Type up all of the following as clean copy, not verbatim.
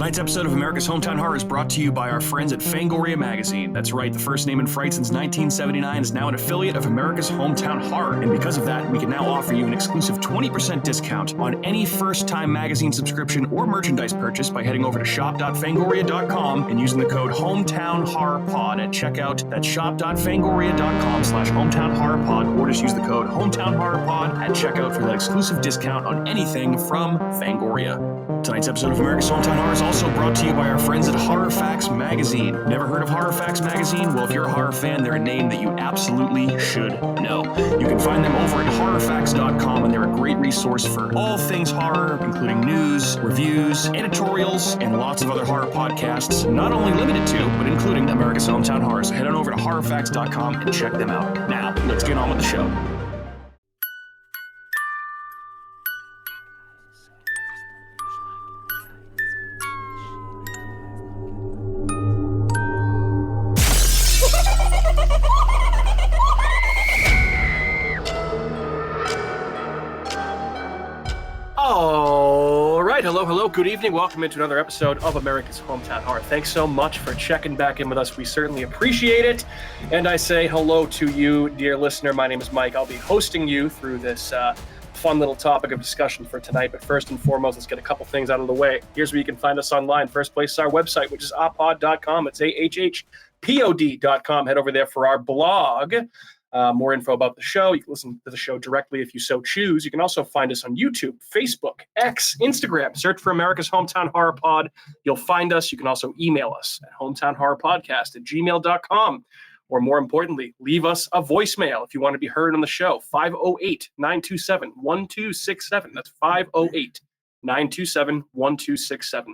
Tonight's episode of America's Hometown Horror is brought to you by our friends at Fangoria Magazine. That's right, the first name in fright since 1979 is now an affiliate of America's Hometown Horror. And because of that, we can now offer you an exclusive 20% discount on any first-time magazine subscription or merchandise purchase by heading over to shop.fangoria.com and using the code HometownHorrorPod at checkout. That's shop.fangoria.com/HometownHorrorPod, or just use the code HometownHorrorPod at checkout for that exclusive discount on anything from Fangoria. Tonight's episode of America's Hometown Horror is also brought to you by our friends at Horror Facts Magazine. Never heard of Horror Facts Magazine? Well, if you're a horror fan, they're a name that you absolutely should know. You can find them over at horrorfacts.com, and they're a great resource for all things horror, including news, reviews, editorials, and lots of other horror podcasts, not only limited to, but including America's Hometown Horror. So head on over to horrorfacts.com and check them out. Now, let's get on with the show. Hello, good evening. Welcome into another episode of America's Hometown Horror. Thanks so much for checking back in with us. We certainly appreciate it. And I say hello to you, dear listener. My name is Mike. I'll be hosting you through this fun little topic of discussion for tonight. But first and foremost, let's get a couple things out of the way. Here's where you can find us online. First place is our website, which is ahpod.com. It's ahhpod.com. Head over there for our blog. More info about the show. You can listen to the show directly if you so choose. You can also find us on YouTube, Facebook, X, Instagram. Search for America's Hometown Horror Pod. You'll find us. You can also email us at hometownhorrorpodcast@gmail.com. Or more importantly, leave us a voicemail if you want to be heard on the show. 508-927-1267. That's 508-927-1267.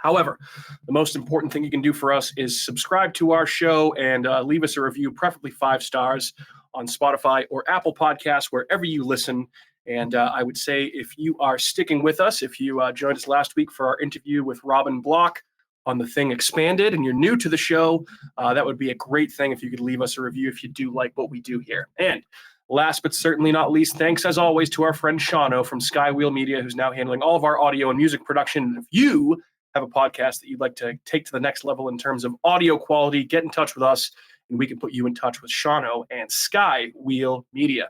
However, the most important thing you can do for us is subscribe to our show and leave us a review, preferably 5 stars on Spotify or Apple Podcasts, wherever you listen. And I would say if you are sticking with us, if you joined us last week for our interview with Robin Block on The Thing Expanded, and you're new to the show, that would be a great thing if you could leave us a review if you do like what we do here. And last but certainly not least, thanks as always to our friend Shano from Skywheel Media, who's now handling all of our audio and music production. And if you have a podcast that you'd like to take to the next level in terms of audio quality, get in touch with us, and we can put you in touch with Shano and Skywheel Media.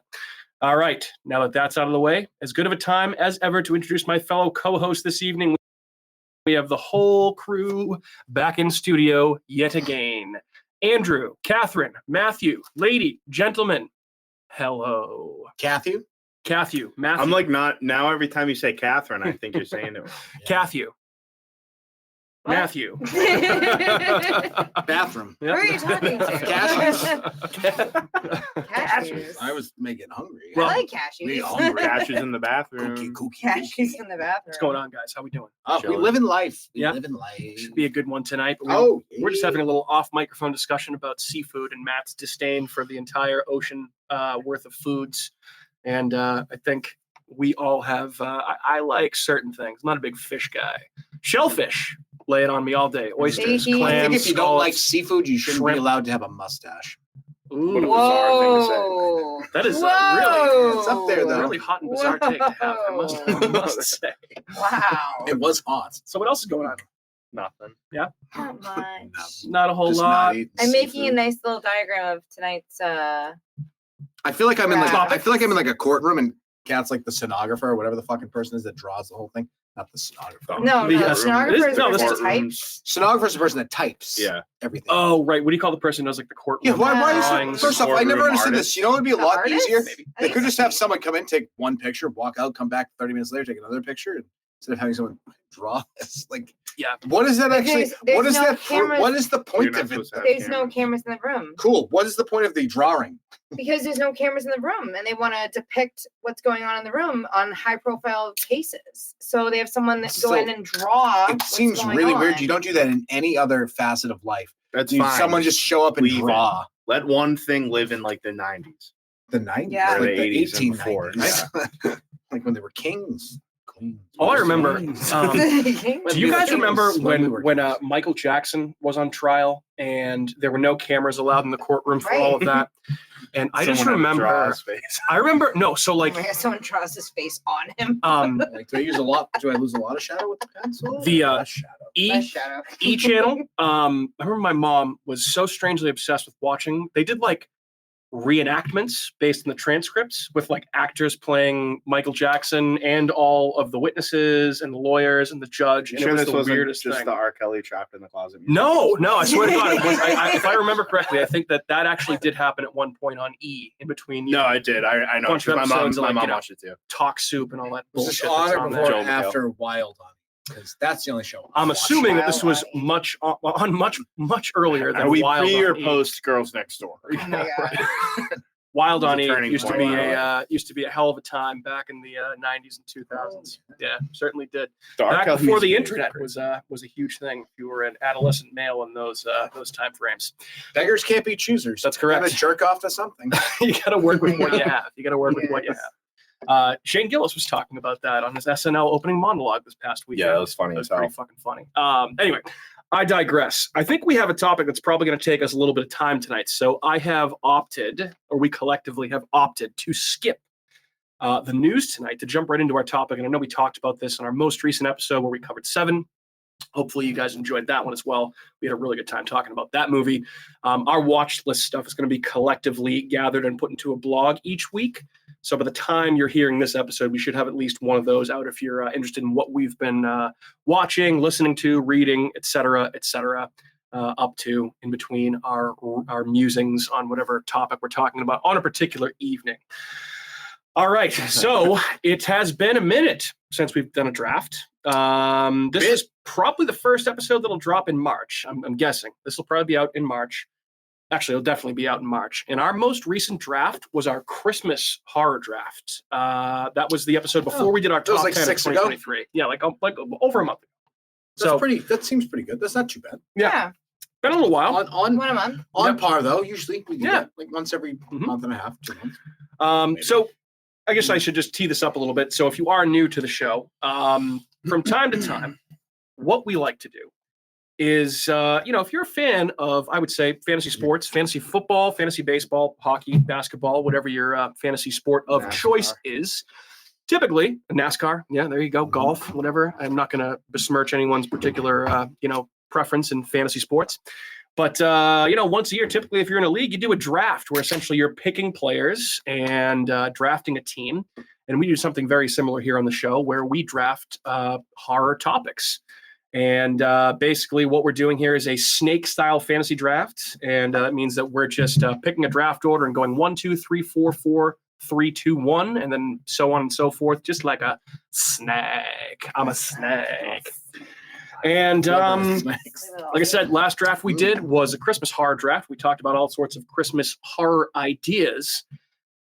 All right, now that that's out of the way, as good of a time as ever to introduce my fellow co-host this evening. We have the whole crew back in studio yet again. Andrew, Catherine, Matthew, lady, gentlemen, hello. Kathy, Matthew. I'm like not now. Every time you say Catherine, I think you're saying it. Kathy. What? Matthew. Bathroom. Who are you talking to? Cashews. I was making hungry. I like cashews. Cashews in the bathroom. Cashews in the bathroom. What's going on, guys? How we doing? We live in life. Should be a good one tonight. But we're just having a little off-microphone discussion about seafood and Matt's disdain for the entire ocean worth of foods. And I think we all have, I like certain things. I'm not a big fish guy. Shellfish. Lay it on me all day. Oysters, clams, I think if you don't like scallops, seafood, you shouldn't shrimp. be allowed to have a mustache. Ooh. What a bizarre thing to say. That is Whoa. It's up there, though. really hot and bizarre take to have, I must say. Wow. It was hot. So what else is going on? Nothing. Yeah? Not much. Not a whole Just lot. I'm making a nice little diagram of tonight's I feel like I'm in like a courtroom, and Kat's like the stenographer or whatever the fucking person is that draws the whole thing. Not the stenographer. No, the stenographer is the person that courtroom. types. Stenographer is the person that types. Everything. Oh, right. What do you call the person who does like the courtroom? Yeah, why is drawings? it? First off, I never understood this. You know, it'd be a lot artist? easier. Maybe. They could just have someone come in, take one picture, walk out, come back 30 minutes later, take another picture, instead of having someone draw this. Like, yeah. What is that actually? There's What is no that? cameras. What is the point of it? There's no cameras in the room. Cool. What is the point of the drawing? Because there's no cameras in the room, and they want to depict what's going on in the room on high-profile cases. So they have someone that go in and draw. It seems really weird. You don't do that in any other facet of life. That's fine. Someone just show up and draw. Let one thing live in like the 90s. The 90s? Yeah. Like the 80s and 1890s. before. Yeah. Like when they were kings. All I remember, do you guys remember when Michael Jackson was on trial and there were no cameras allowed in the courtroom for all of that? And I just remember, so like, someone draws his face on him. Like, do I lose a lot of shadow with the pencil? The shadow. Nice shout out. E channel. I remember my mom was so strangely obsessed with watching. They did like reenactments based on the transcripts with like actors playing Michael Jackson and all of the witnesses and the lawyers and the judge. And Sure, it was this the wasn't weirdest just thing. the R. Kelly trapped in the closet. No, I swear to God, it was. If I remember correctly, I think that actually did happen at one point on E in between. No, it did. I know. Bunch of My mom, episodes of, my like, mom you know, watched it too. Talk Soup and all that Was this bullshit. on that's or on before there. or after Wild on? Because that's the only show. I'm assuming that this was Wild on E. much earlier than Are we Wild pre or on E. post Girls Next Door? Oh my God. Wild It was on a E turning used to point. be used to be a hell of a time back in the 90s and 2000s. Yeah, certainly did. The R. Back Kelly before the music internet was a huge thing. If you were an adolescent male in those time frames, Beggars can't be choosers. That's You correct. gotta jerk off to something. you got to work with what you have. You got to work with what you have. Shane Gillis was talking about that on his SNL opening monologue this past week. Yeah, it was funny It was as hell. pretty fucking funny. Anyway, I digress. I think we have a topic that's probably going to take us a little bit of time tonight. So I have opted, or we collectively have opted, to skip the news tonight to jump right into our topic. And I know we talked about this in our most recent episode where we covered Seven. Hopefully you guys enjoyed that one as well. We had a really good time talking about that movie. Our watch list stuff is going to be collectively gathered and put into a blog each week. So by the time you're hearing this episode, we should have at least one of those out if you're interested in what we've been watching, listening to, reading, et cetera, up to in between our musings on whatever topic we're talking about on a particular evening. All right, so it has been a minute since we've done a draft. This is probably the first episode that'll drop in March. I'm guessing this will probably be out in March. Actually, it'll definitely be out in March. And our most recent draft was our Christmas horror draft. That was the episode before we did our that was top like 10 of 6 ago? 2023. Yeah, like over a month ago. That's So pretty. That seems pretty good. That's not too bad. Yeah. been a little while. On One a month. on par though. Usually we do Yeah. that, like once every Mhm. month and a half, 2 months. So I guess I should just tee this up a little bit. So if you are new to the show, from time to time, what we like to do is, if you're a fan of, I would say, fantasy sports, fantasy football, fantasy baseball, hockey, basketball, whatever your fantasy sport of NASCAR. choice is, typically NASCAR. Yeah, there you go. Golf, whatever. I'm not going to besmirch anyone's particular, preference in fantasy sports. But, once a year, typically, if you're in a league, you do a draft where essentially you're picking players and drafting a team. And we do something very similar here on the show where we draft horror topics. And basically what we're doing here is a snake-style fantasy draft. And that means that we're just picking a draft order and going 1, 2, 3, 4, 4, 3, 2, 1, and then so on and so forth, just like a snake. I'm a snake. And like I said, last draft we did was a Christmas horror draft. We talked about all sorts of Christmas horror ideas.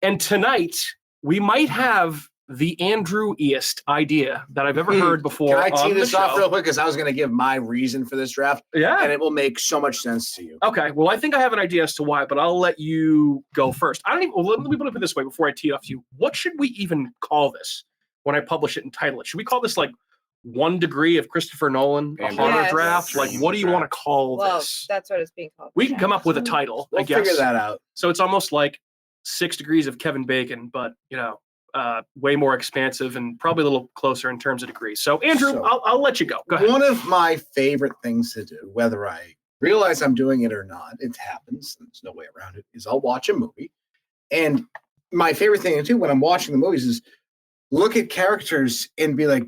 And tonight we might have the Andrew-iest idea that I've ever heard before. Can I tee on this the off show. real quick? Because I was going to give my reason for this draft, Yeah. and it will make so much sense to you. Okay. Well, I think I have an idea as to why, but I'll let you go first. I don't even. Well, let me put it this way before I tee it off to you. What should we even call this when I publish it and title it? Should we call this like 1 Degree of Christopher Nolan, a And horror Yes. draft? Like, what do you want to call Well, this? that's what it's being called. We can come up with a title, I We'll guess. figure that out. So it's almost like 6 Degrees of Kevin Bacon, but way more expansive and probably a little closer in terms of degrees. So Andrew, So- I'll let you go. Go ahead. One of my favorite things to do, whether I realize I'm doing it or not, it happens. There's no way around it. Is I'll watch a movie, and my favorite thing to do when I'm watching the movies is look at characters and be like,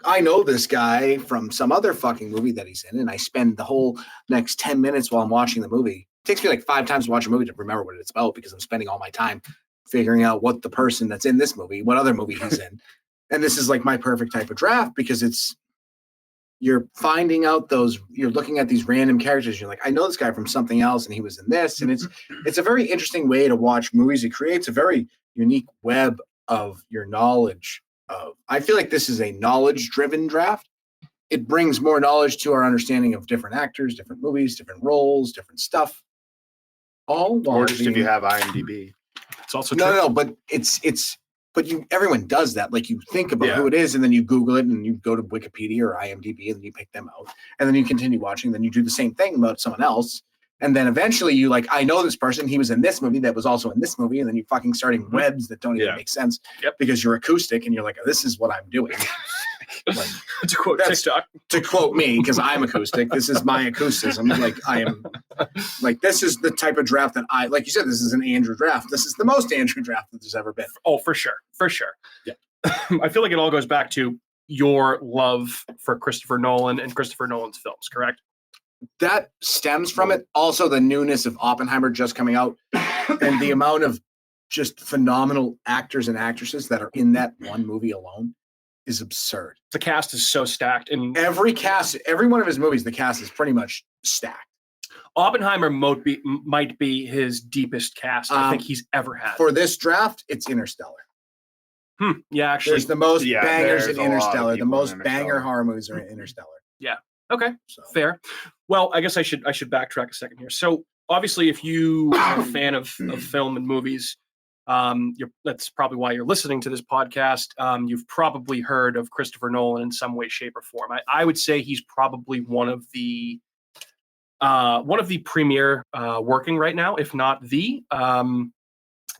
I know this guy from some other fucking movie that he's in, and I spend the whole next 10 minutes while I'm watching the movie. It takes me like 5 times to watch a movie to remember what it's about because I'm spending all my time figuring out what the person that's in this movie, what other movie he's in. And this is like my perfect type of draft because you're finding out you're looking at these random characters. You're like, I know this guy from something else and he was in this. And it's a very interesting way to watch movies. It creates a very unique web of your knowledge of. I feel like this is a knowledge-driven draft. It brings more knowledge to our understanding of different actors, different movies, different roles, different stuff. All while Or just if being- you have IMDb. It's also true. no, but everyone does that. Like you think about who it is, and then you Google it, and you go to Wikipedia or IMDb, and then you pick them out, and then you continue watching. Then you do the same thing about someone else, and then eventually you like, I know this person. He was in this movie that was also in this movie, and then you fucking starting webs that don't even make sense Yep. because you're acoustic, and you're like, this is what I'm doing. Like, to quote That's- TikTok. to quote me, because I'm acoustic, this is my acousticism. Like I am, like this is the type of draft that I, like you said, this is an Andrew draft. This is the most Andrew draft that there's ever been. Oh, for sure. Yeah. I feel like it all goes back to your love for Christopher Nolan and Christopher Nolan's films, correct? That stems from it. Also, the newness of Oppenheimer just coming out, and the amount of just phenomenal actors and actresses that are in that one movie alone is absurd. The cast is so stacked, and Every one of his movies, the cast is pretty much stacked. Oppenheimer might be his deepest cast I think he's ever had. For this draft, it's Interstellar. Yeah, actually. There's the most Yeah, bangers there's in a lot of Interstellar. The people in most banger Interstellar. horror movies are in Interstellar. Okay, So fair. Well, I guess I should backtrack a second here. So obviously, if you are a fan of film and movies, that's probably why you're listening to this podcast. You've probably heard of Christopher Nolan in some way, shape, or form. I would say he's probably one of the premier working right now, if not the.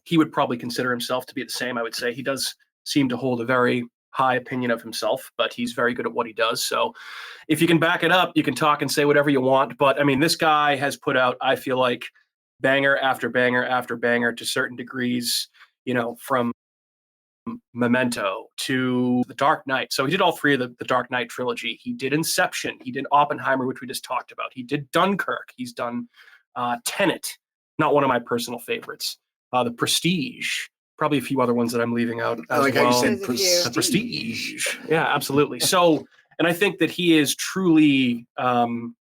He would probably consider himself to be the same. I would say he does seem to hold a very high opinion of himself, but he's very good at what he does. So if you can back it up, you can talk and say whatever you want. But I mean, this guy has put out, I feel like, banger after banger after banger to certain degrees, from Memento to The Dark Knight. So he did all three of the Dark Knight trilogy. He did Inception. He did Oppenheimer, which we just talked about. He did Dunkirk. He's done Tenet, not one of my personal favorites. The Prestige, probably a few other ones that I'm leaving out as like well. how you said There's a few. The Prestige. Yeah, absolutely. So, and I think that he is truly, the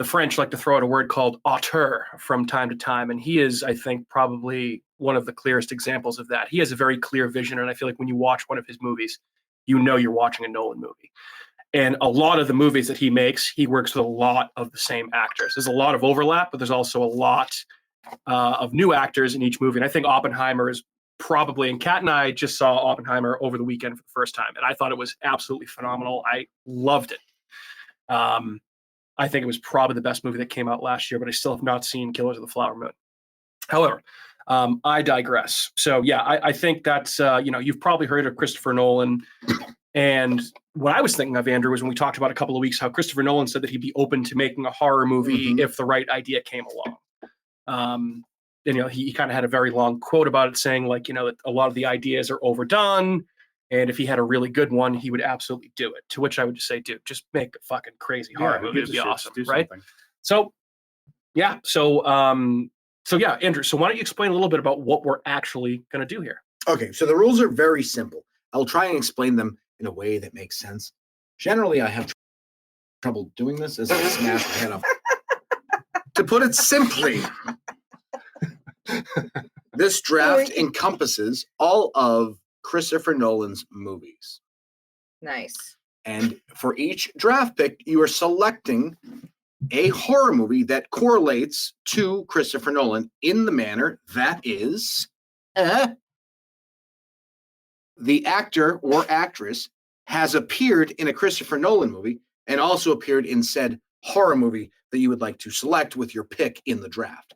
French like to throw out a word called auteur from time to time. And he is, I think, probably one of the clearest examples of that. He has a very clear vision. And I feel like when you watch one of his movies, you're watching a Nolan movie. And a lot of the movies that he makes, he works with a lot of the same actors. There's a lot of overlap, but there's also a lot of new actors in each movie. And I think Oppenheimer is probably, and Kat and I just saw Oppenheimer over the weekend for the first time, and I thought it was absolutely phenomenal. I loved it. I think it was probably the best movie that came out last year, but I still have not seen Killers of the Flower Moon. However, I digress. So yeah, I think that's, you've probably heard of Christopher Nolan. And what I was thinking of, Andrew, was when we talked about a couple of weeks, how Christopher Nolan said that he'd be open to making a horror movie if the right idea came along. He kind of had a very long quote about it saying that a lot of the ideas are overdone. And if he had a really good one, he would absolutely do it. To which I would just say, dude, just make a fucking crazy horror movie. It'd be awesome, right? So, yeah. So yeah, Andrew, so why don't you explain a little bit about what we're actually going to do here? Okay, so the rules are very simple. I'll try and explain them in a way that makes sense. Generally, I have trouble doing this as I smash my head off. To put it simply, this draft encompasses all of Christopher Nolan's movies. Nice. And for each draft pick, you are selecting a horror movie that correlates to Christopher Nolan in the manner that is the actor or actress has appeared in a Christopher Nolan movie and also appeared in said horror movie that you would like to select with your pick in the draft.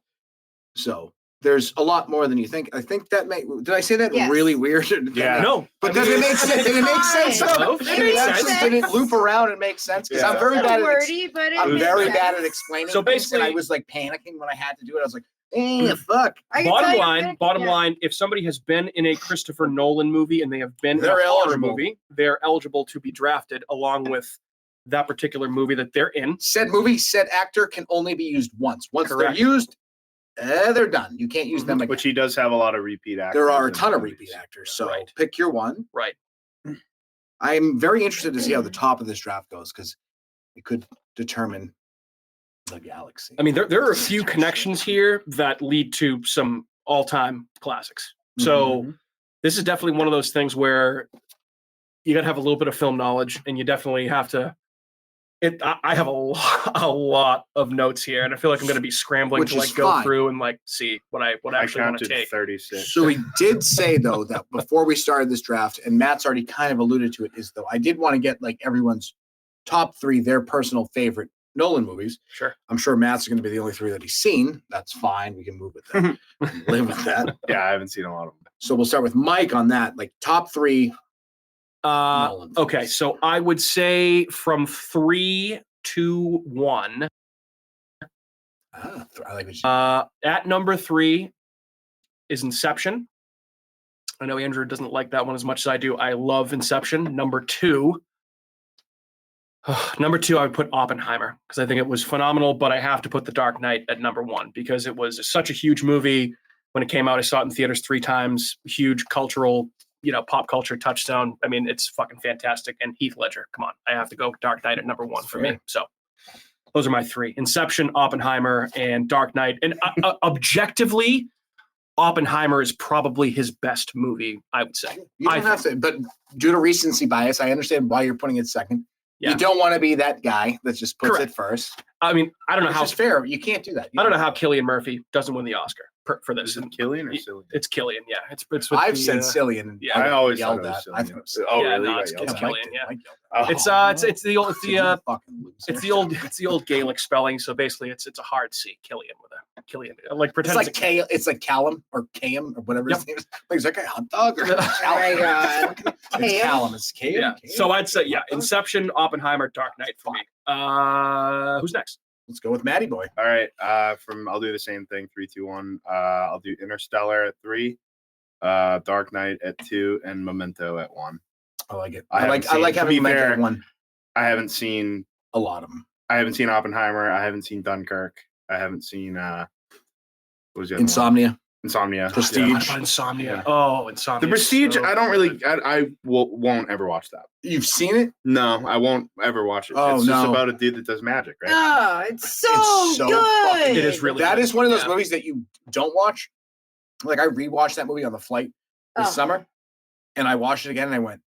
So there's a lot more than you think. I think that did I say that really weird? Yeah. No. But does it make sense? Did it make sense? No, Did it loop around and make sense? Because Yeah. I'm very bad at wordy, but it I'm makes very sense. bad at explaining. So things, and I basically- was like panicking when I had to do it. I was like, fuck. I can tell Bottom you're line, gonna- bottom yeah. line, if somebody has been in a Christopher Nolan movie and they have been in They're a horror eligible. movie, they're eligible to be drafted along with that particular movie that they're in. Said movie, said actor can only be used once. Once Correct. they're used, they're done. You can't use them again. Which he does have a lot of repeat actors. There are a in ton of movies. repeat actors. So Right. pick your one. Right. I'm very interested to see how the top of this draft goes because it could determine the galaxy. I mean, there are a few connections here that lead to some all-time classics. So this is definitely one of those things where you got to have a little bit of film knowledge, and you definitely have to. I have a lot of notes here, and I feel like I'm going to be scrambling Which to is go fine. through and see what I I actually want to counted take. 36. So we did say though that before we started this draft, and Matt's already kind of alluded to it, is though I did want to get like everyone's top three, their personal favorite Nolan movies. Sure. I'm sure Matt's going to be the only three that he's seen. That's fine. We can move with that. Live with that. Yeah, I haven't seen a lot of them. So we'll start with Mike on that. Like top three. Nolan films. Okay, so I would say from 3, 2, 1. I like what you At number 3 is Inception. I know Andrew doesn't like that one as much as I do. I love Inception. Number 2, I would put Oppenheimer because I think it was phenomenal, but I have to put The Dark Knight at number 1 because it was such a huge movie. When it came out, I saw it in theaters 3 times. Huge cultural, pop culture touchstone. I mean, it's fucking fantastic. And Heath Ledger, come on. I have to go Dark Knight at number 1 for me. So those are my 3. Inception, Oppenheimer, and Dark Knight. And objectively, Oppenheimer is probably his best movie, I would say. You don't have to, but due to recency bias, I understand why you're putting it second. Yeah. You don't want to be that guy that just puts Correct. it first. I mean, I don't know how it's fair. You can't do that. I don't know how Cillian Murphy doesn't win the Oscar for this. Is it Killian or Cillian? It's Cillian, yeah. It's with I've the, said Cillian. yeah, I always yelled thought it was that. I Cillian. thought it was Oh, Yeah, really? no, You it's got yelled at? Cillian, yeah. Oh. It's the old Gaelic spelling. So basically, it's a hard C. Killian with a Killian. Like It's pretend like it's like Callum or Cam or whatever his name is. Like, is that guy a hot dog? Or Oh my God. It's Callum. It's Cam. yeah. So I'd say Inception, Oppenheimer, Dark Knight for me. Who's next? Let's go with Matty Boy. All right. I'll do the same thing. 3, 2, 1. I'll do Interstellar at 3, Dark Knight at 2, and Memento at 1. I like it. I I like to having be fair, Memento one. I haven't seen A lot of them. I haven't seen Oppenheimer. I haven't seen Dunkirk. I haven't seen what was the other one? Insomnia. Insomnia. Prestige. Insomnia. Yeah. Oh, Insomnia. The Prestige. So I don't really. good. I won't ever watch that. You've seen it? No, I won't ever watch it. Oh, it's just no. about a dude that does magic, right? Oh, it's so fucking- good. It is really That good. is one of those Yeah. movies that you don't watch. Like I rewatched that movie on the flight this Oh. summer, and I watched it again, and I went,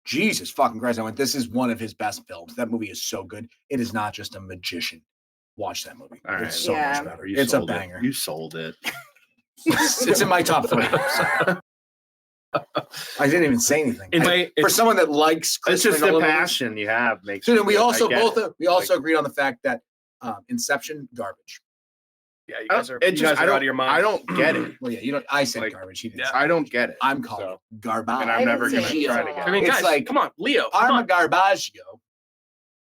Jesus fucking Christ! I went, this is one of his best films. That movie is so good. It is not just a magician. Watch that movie. All right. It's so Yeah. much better. You It's a sold it. banger. You sold it. It's in my top 3. So. I didn't even say anything. Anyway, For someone that likes It's Christopher just the Nolan movies- passion you have makes. So it then we good. also I get both it. agreed on the fact that Inception garbage. yeah, you I guys don't- are, it you just- guys I are don't- out of your mind. I don't get it. Well, yeah, you don't. I said Like, garbage. He didn't. yeah. say I don't get it. I'm calling So- it garbage. And I I'm haven't never seen gonna it try in to a get I mean, it. It's guys, like- come on, Leo. Come Parma on. Garbaggio.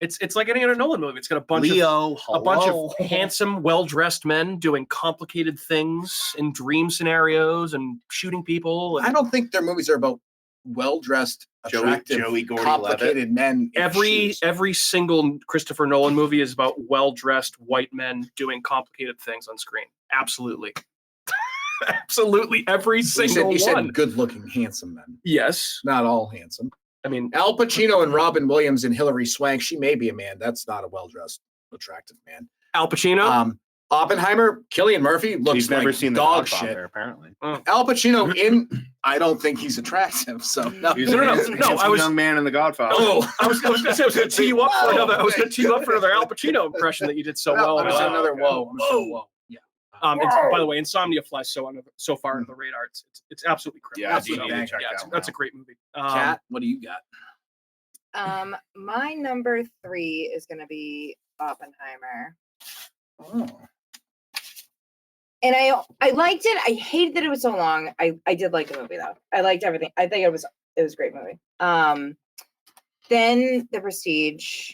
It's like any other Nolan movie. It's got a bunch of handsome, well-dressed men doing complicated things in dream scenarios and shooting people. And I don't think their movies are about well-dressed, attractive, Joey Gordy complicated men. in shoes. every single Christopher Nolan movie is about well-dressed white men doing complicated things on screen. Absolutely. Absolutely every You single said one. good-looking, handsome men. Yes. Not all handsome. I mean, Al Pacino and Robin Williams and Hilary Swank. She may be a man. That's not a well-dressed, attractive man. Al Pacino. Oppenheimer, Cillian Murphy looks He's never like seen the dog Godfather, shit. apparently. Al Pacino I don't think he's attractive. So no. He's No, a no, handsome no, I was- young man in the Godfather. Oh, I was going to say I was going to tee you up for Whoa. another. I was going to tee you up for another Al Pacino impression that you did so well. I'm gonna say another okay. whoa. I'm gonna say whoa. Yeah. By the way, Insomnia flies so far under the radar. It's absolutely criminal. Yeah, I do Absolutely. need to check Yeah, that that's one a great movie. Kat, what do you got? My number 3 is gonna be Oppenheimer. Oh. And I liked it. I hated that it was so long. I did like the movie though. I liked everything. I think it was a great movie. Then The Prestige,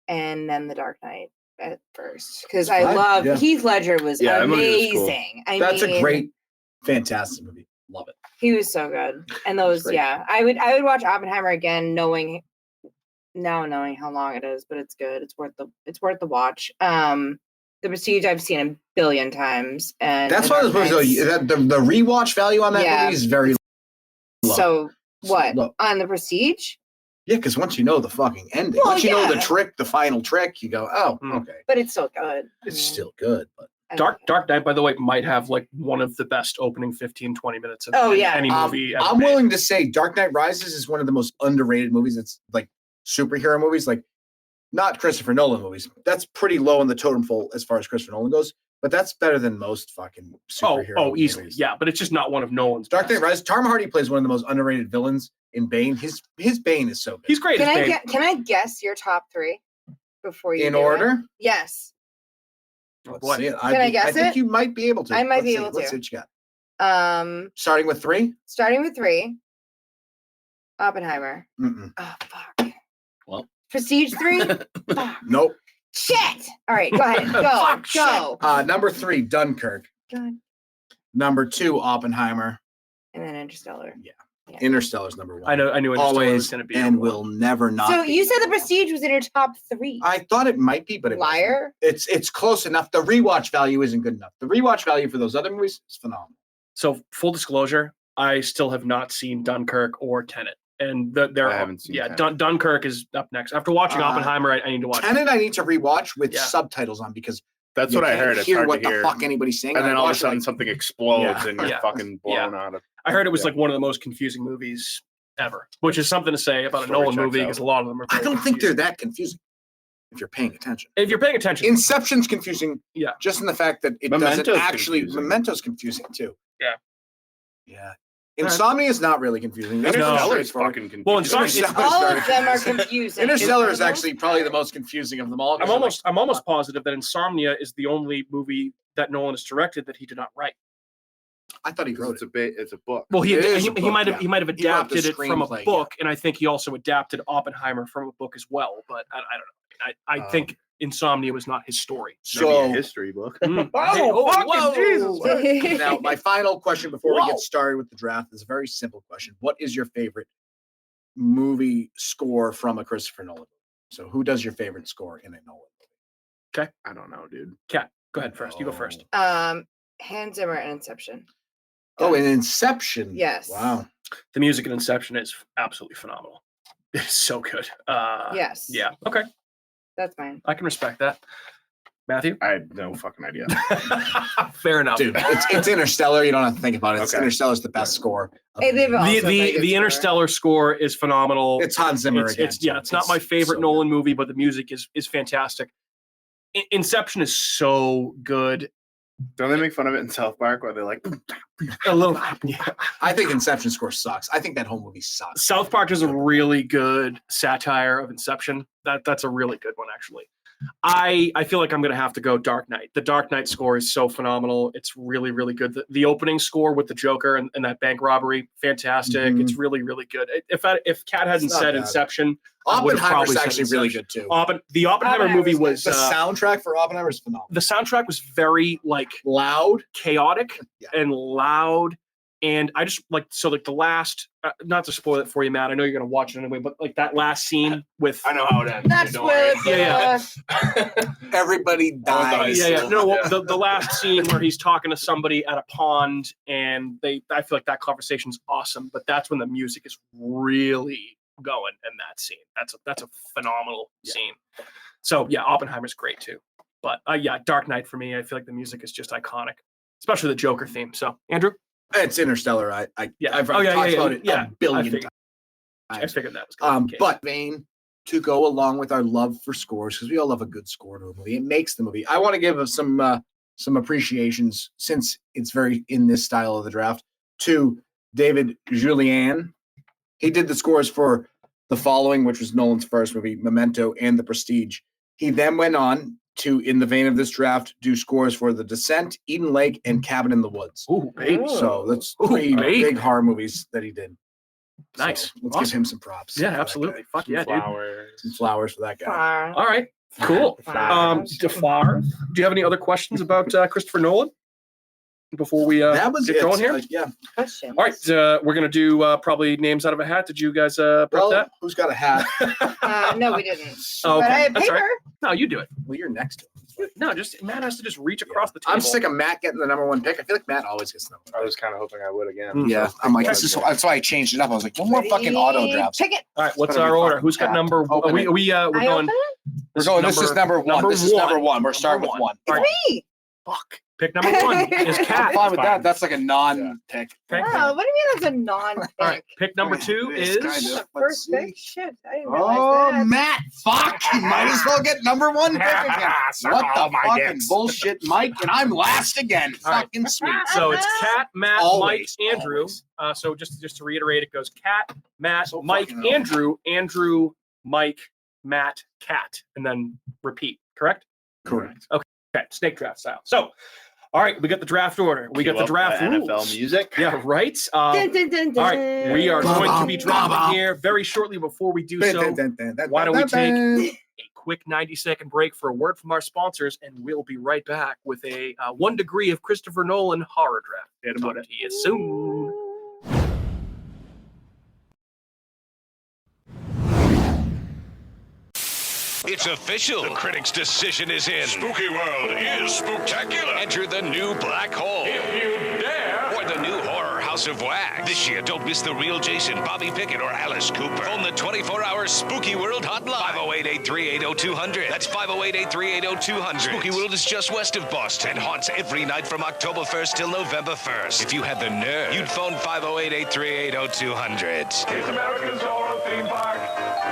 and then The Dark Knight at first because I Fine, love yeah. Heath Ledger was Yeah, that movie was cool. amazing. That's mean, a great, fantastic movie. Love it. He was so good. And those, great. yeah, I would watch Oppenheimer again, knowing how long it is, but it's good. It's worth the watch. The Prestige I've seen a billion times, and That's The one of those Dark movies. Knight's- Though, the rewatch value on that Yeah. movie is very low. So what low. on The Prestige? Yeah, because once you know the fucking ending, Well, once you know the yeah. trick, the final trick, you go, oh, Mm. okay, But it's still good. it's still good. But Dark Knight, by the way, might have like one of the best opening 15-20 minutes of Oh, yeah. any movie ever I'm made. willing to say Dark Knight Rises is one of the most underrated movies. It's like superhero movies, like not Christopher Nolan movies. That's pretty low in the totem pole as far as Christopher Nolan goes, but that's better than most fucking superhero Oh, easily. movies. Yeah, but it's just not one of Nolan's Dark Knight best. Rises. Tom Hardy plays one of the most underrated villains in Bane. His Bane is so good. He's great. Can as I Bane. can I guess your top 3 before you In do it? order? Yes. Oh, Let's boy. see it. Can I guess I think it? you might be able to. I might Let's be see. able Let's to. see what you got. Starting with 3. Starting with 3. Oppenheimer. Mm-mm. Oh, fuck. Well. Prestige 3? Fuck. Nope. Shit! All right, go ahead. Go. Fuck, Go. Number 3, Dunkirk. God. Number 2, Oppenheimer. And then Interstellar. Interstellar's number 1. I knew Interstellar was Always going to be and number will never not. So be you said the number one. Prestige was in your top 3. I thought it might be, but it wasn't. Liar. It's close enough. The rewatch value isn't good enough. The rewatch value for those other movies is phenomenal. So full disclosure, I still have not seen Dunkirk or Tenet. And I haven't seen Tenet. Dunkirk is up next. After watching Oppenheimer, I need to watch Tenet. I need to rewatch with Yeah. subtitles on because That's you what I can't heard. It's hear hard what to hear. the fuck anybody's saying. And then I all of a watched it, sudden like, something explodes and you're Yeah. fucking blown out of. I heard it was Yeah. like one of the most confusing movies ever, which is something to say about a Story Nolan checks movie out. because a lot of them are I very don't think they're confusing. that confusing if you're paying attention. If you're paying attention. Inception's confusing. Yeah. Just in the fact that it Memento's doesn't actually. confusing. Memento's confusing too. Yeah. Yeah. Insomnia is not really confusing. That's No. Interstellar pretty is straightforward. fucking confusing. Well, Interstellar- Interstellar is All very of them are confusing. confusing. Interstellar is Isn't it? actually probably the most confusing of them all. I'm almost positive that Insomnia is the only movie that Nolan has directed that he did not write. I thought he wrote It's it. it's a book. Well, It is he a book, might have yeah. he might have He wrote the adapted it from a screenplay, book, and I think he also adapted Oppenheimer from a book as well. But I don't know. I think Insomnia was not his story. Maybe a So history book. Mm. Oh, fucking whoa. Jesus. Now, my final question before we Whoa. get started with the draft is a very simple question. What is your favorite movie score from a Christopher Nolan movie? So, who does your favorite score in a Nolan movie? I don't know, dude. Kat, go ahead first. You go first. Hans Zimmer and Inception. Oh, in Inception. Yes. Wow. The music in Inception is absolutely phenomenal. It's so good. Yes. Yeah. Okay. That's mine. I can respect that. Matthew? I have no fucking idea. Fair enough. Dude, it's Interstellar. You don't have to think about it. Okay. Interstellar's the best score. of Hey, the they've movie. also very good The score. Interstellar score is phenomenal. It's Hans Zimmer again. It's too. it's not my favorite so Nolan movie, but the music is fantastic. Inception is so good. Don't they make fun of it in South Park where they're like, A little, yeah. good. I think Inception score sucks. I think that whole movie sucks. South Park does a really good satire of Inception. That's a really good one, actually. I feel like I'm gonna have to go Dark Knight. The Dark Knight score is so phenomenal. It's really, really good. The opening score with the Joker and that bank robbery, fantastic. Mhm. It's really, really good. If Kat hadn't It's not said bad. Inception, I would've Oppenheimer's probably said actually really Inception. good too. The Oppenheimer movie was The soundtrack for Oppenheimer is phenomenal. the soundtrack was very like Loud. chaotic Yeah. and loud. And I just like the last, not to spoil it for you, Matt. I know you're gonna watch it anyway, but like that last scene with I know how it ends. That's Don't worry. with Yeah, Everybody dies. yeah. No, Yeah. the last scene where he's talking to somebody at a pond, and I feel like that conversation's awesome. But that's when the music is really going in that scene. That's a phenomenal scene. So yeah, Oppenheimer's great too. But yeah, Dark Knight for me, I feel like the music is just iconic, especially the Joker theme. So Andrew, It's Interstellar. I've yeah, talked about it a billion I times. figured that was gonna be the case. But vein to go along with our love for scores, because we all love a good score to a movie. It makes the movie. I want to give us some appreciations, since it's very in this style of the draft, to David Julien. He did the scores for The Following, which was Nolan's first movie, Memento, and The Prestige. He then went on to, in the vein of this draft, do scores for The Descent, Eden Lake, and Cabin in the Woods. Ooh, baby. So that's Ooh, three baby. big horror movies that he did. Nice. So let's Awesome. give him some props. Yeah, for that absolutely. guy. Fuck yeah, dude. Flowers. Some flowers for that guy. Far. All right, cool. DeFar, do you have any other questions about Christopher Nolan before we That was get it. going here? Yeah. Questions. All right, we're gonna do probably names out of a hat. Did you guys prep Well, that? who's got a hat? No, we didn't. Oh, But I okay. have That's all paper. right. No, you do it. Well, you're next to him. No, just Matt has to just reach across the table. I'm sick of Matt getting the number one pick. I feel like Matt always gets the number I one was kind of hoping I would again. Mm. Yeah, I'm like, Yeah, that's why I changed it up. I was like, no more fucking Ready? auto drafts. Pick it. All right, what's Better be our order? fucking Who's got Kat. number? Open it. We're I going. open it? This is number one. This is number one. We're starting with one. All right, Me. fuck. Pick number one is I'm Cat. fine with Fine. that. That's like a non-pick. Pick, Oh, what do you mean that's a non-pick? all right, pick number two This is. kind That's of- the let's first see. pick? Shit, I didn't realize Oh, that. Matt, fuck! You might as well get number one pick again. Suck What all the my fucking dicks. bullshit, Mike? And I'm last again. All right. Fucking sweet. So it's Cat, Matt, Always, Mike, Andrew. always. So just to reiterate, it goes Cat, Matt, So Mike, fucking Andrew, Andrew, Mike, Matt, Cat, and then repeat. Correct? Correct. Okay, snake draft style. So All right, we got the draft order. We got the draft rules. NFL music. Yeah, right. Dun, dun, dun, All right, we are going to be drafting Ba-bum. here very shortly. Before we do so, why don't we take a quick 90-second break for a word from our sponsors, and we'll be right back with a 1 degree of Christopher Nolan horror draft. Talk to you soon. It's official. The critics' decision is in. Spooky World is spectacular. Enter the new black hole. If you dare. Or the new horror House of Wax. This year, don't miss the real Jason, Bobby Pickett, or Alice Cooper. Phone the 24-hour Spooky World hotline. 508-838-0200. That's 508-838-0200. Spooky World is just west of Boston and haunts every night from October 1st till November 1st. If you had the nerve, you'd phone 508-838-0200. It's America's horror theme park,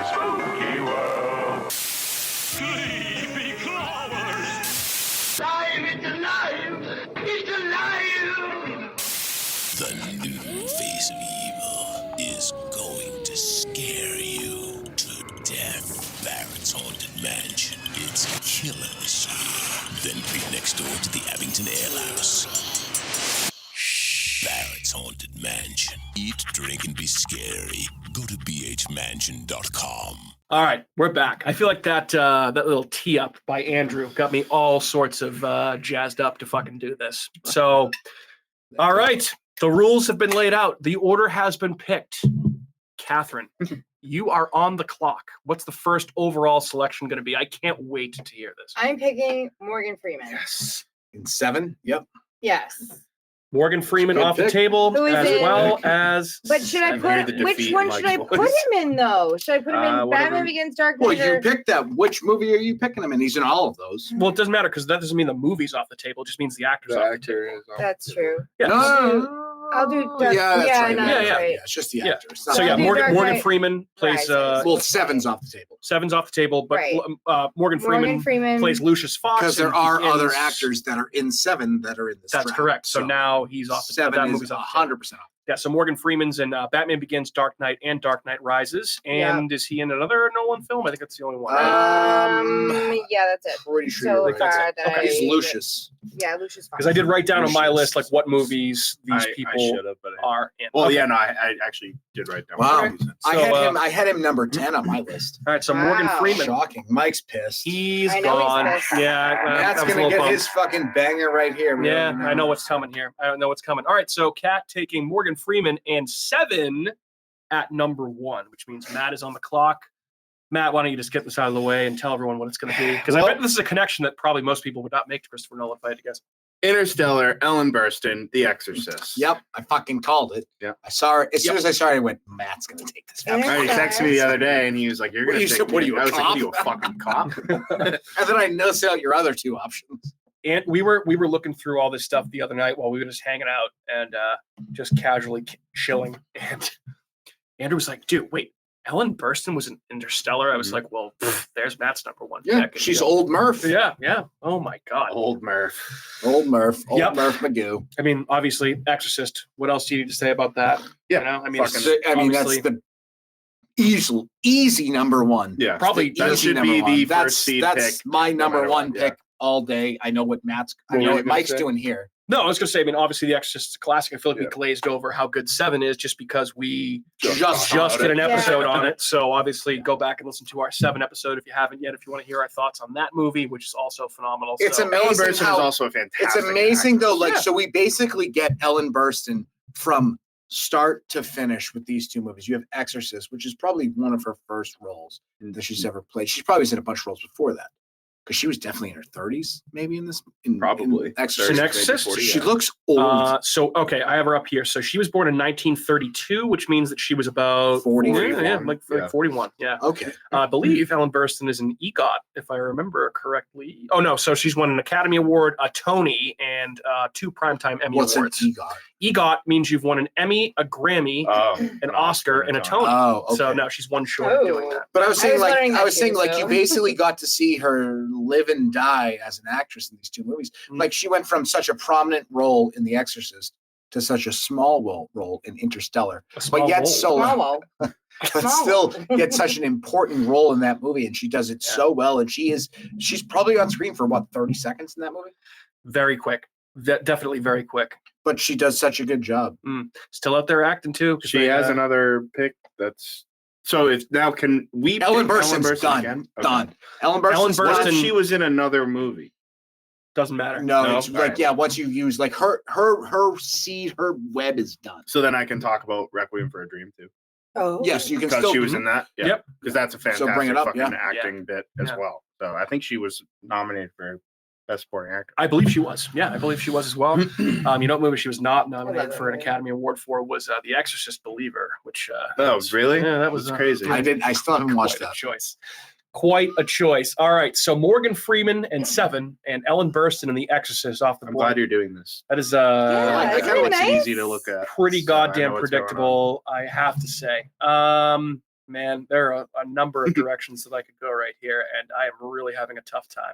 Spooky World. Sleepy Clovers. Alive! It's alive! It's alive! The new face of evil is going to scare you to death. Barrett's Haunted Mansion. It's killer this year. Then right next door to the Abington Ale House. Barrett's Haunted Mansion. Eat, drink, and be scary. Go to bhmansion.com. All right, we're back. I feel like that little tee up by Andrew got me all sorts of jazzed up to fucking do this. So, all right, the rules have been laid out. The order has been picked. Catherine, you are on the clock. What's the first overall selection going to be? I can't wait to hear this. I'm picking Morgan Freeman. Yes. In 7? Yep. Yes. Morgan Freeman Good off the pick. table, Who is as it? well as. But should I I've heard put the which defeat one in should I Mike's put voice. him in though? Should I put him in Whatever. Batman Begins Dark Well, Knight? you or- picked that. Which movie are you picking him in? He's in all of those. Well, it doesn't matter because that doesn't mean the movie's off the table. It just means the actor's The off the actor table. is on. That's true. Yeah. I'll do Dark- Yeah, that's yeah, right. no, yeah, that's yeah, right. yeah, it's just the Yeah. actor. It's So not- yeah, I'll do Morgan Dark Knight Freeman plays Rises. well, 7's off the table. 7's off the table, but Right. Morgan Morgan Freeman plays Lucius Fox. Because there and are begins- other actors that are in 7 that are in this That's draft. correct. So now he's off the table. 7 That is movie's off the table. 100% off. Yeah, so Morgan Freeman's in Batman Begins, Dark Knight, and Dark Knight Rises. And is he in another Nolan film? I think that's the only one. Yeah, that's it. Pretty sure So you're right. That's far it. that Okay. He's Lucius. Yeah, Lucius Fox. Because I did write down on my Lucius. list like what movies these I people should have, but are in. well, Okay. yeah, no, I actually did write down. Wow. what movies. I So, had him number 10 on my list. All right, so Morgan Wow. Freeman, Shocking. Mike's pissed. he's I know he's gone. pissed. Yeah, Matt's I was a gonna little get bummed. his fucking banger right here. We Yeah, already I know what's coming here. I don't know what's coming. All right, so Kat taking Morgan Freeman and 7 at number 1, which means Matt is on the clock. Matt, why don't you just get this out of the way and tell everyone what it's going to be? Because I bet this is a connection that probably most people would not make to Christopher Nolan, if I had to guess. Interstellar, Ellen Burstyn, The Exorcist. Yep, I fucking called it. Yeah. I saw her as soon as I saw it. I went, Matt's gonna take this. Yeah. All right, he texted me the other day, and he was like, "You're What gonna are you- take what are me." you, a I was like, "What are you, a cop?" fucking cop?" And then I noticed out your other 2 options. And we were looking through all this stuff the other night while we were just hanging out and just casually chilling. And Andrew was like, "Dude, wait, Ellen Burstyn was in Interstellar." I was like, "Well, there's Matt's number 1 Yeah, pick." And she's you know, old Murph. Yeah, yeah. Oh my God. Old Murph. Old Murph. Old Yep. Murph Magoo. I mean, obviously, Exorcist. What else do you need to say about that? Yeah, You know, I mean, fucking- it's I mean, that's obviously- the easy number 1. Yeah, Probably that Easy should number be one. the That's- first seed That's pick. my number matter 1 what, yeah. pick all day. I know what Matt's. I What know were you what gonna Mike's say? doing here. No, I was going to say, I mean, obviously, The Exorcist is a classic. I feel like we Yeah. glazed over how good 7 is just because we Just just did an Yeah. episode on it. So obviously, go back and listen to our 7 episode if you haven't yet, if you want to hear our thoughts on that movie, which is also phenomenal. It's So, amazing Ellen Burstyn is how- also a fantastic. It's amazing though. Like, Yeah. so we basically get Ellen Burstyn from start to finish with these 2 movies. You have Exorcist, which is probably one of her first roles that she's ever played. She's probably in a bunch of roles before that. Because she was definitely in her 30s, maybe in this. Probably. in Exorcist. In Exorcist? 40, She yeah. looks old. so okay, I have her up here. So she was born in 1932, which means that she was about 40. yeah, like Yeah. 41. Yeah. Okay. I believe Ellen Burstyn is an EGOT, if I remember correctly. Oh no, so she's won an Academy Award, a Tony, and 2 Primetime Emmy What's Awards. an EGOT? EGOT means you've won an Emmy, a Grammy, an Oscar, and a Tony. Oh, okay. So no, she's one short of doing that. But I was I saying, was wondering that too, like, you so. basically got to see her live and die as an actress in these 2 movies. Mm. Like, she went from such a prominent role in The Exorcist to such a small role in Interstellar, A small but yet role. so, Small. but small. still gets such an important role in that movie, and she does it Yeah. so well. And she's probably on screen for what, 30 seconds in that movie. Very quick. definitely very quick. But she does such a good job. Still out there acting too. 'cause She they, has another pick that's so if now can we Ellen pick Burstyn's done. again? Okay. Done. Ellen Burstyn's Ellen What Burstyn- if she was in another movie? doesn't matter. No, No? it's All like right. once you use like her seed, her web is done. So then I can talk about Requiem for a Dream too. Oh. Yes, you can Because still. she was in that. Yeah. Yep. Because that's a fantastic bring it up, fucking yeah. acting bit as Yeah. well. So I think she was nominated for Best Supporting Actor. I believe she was. Yeah, I believe she was as well. You know what movie she was not nominated for an movie. Academy Award for was The Exorcist Believer, which Oh, was- really? Yeah, that was That's crazy. I still haven't watched quite a that. choice. Quite a choice. All right, so Morgan Freeman and Seven and Ellen Burstyn in The Exorcist off the I'm board. glad you're doing this. That is Yeah, It isn't kind of it makes it nice? easy to look at. pretty so I know goddamn what's going on. predictable, I have to say. Man, there are a number of directions that I could go right here, and I am really having a tough time.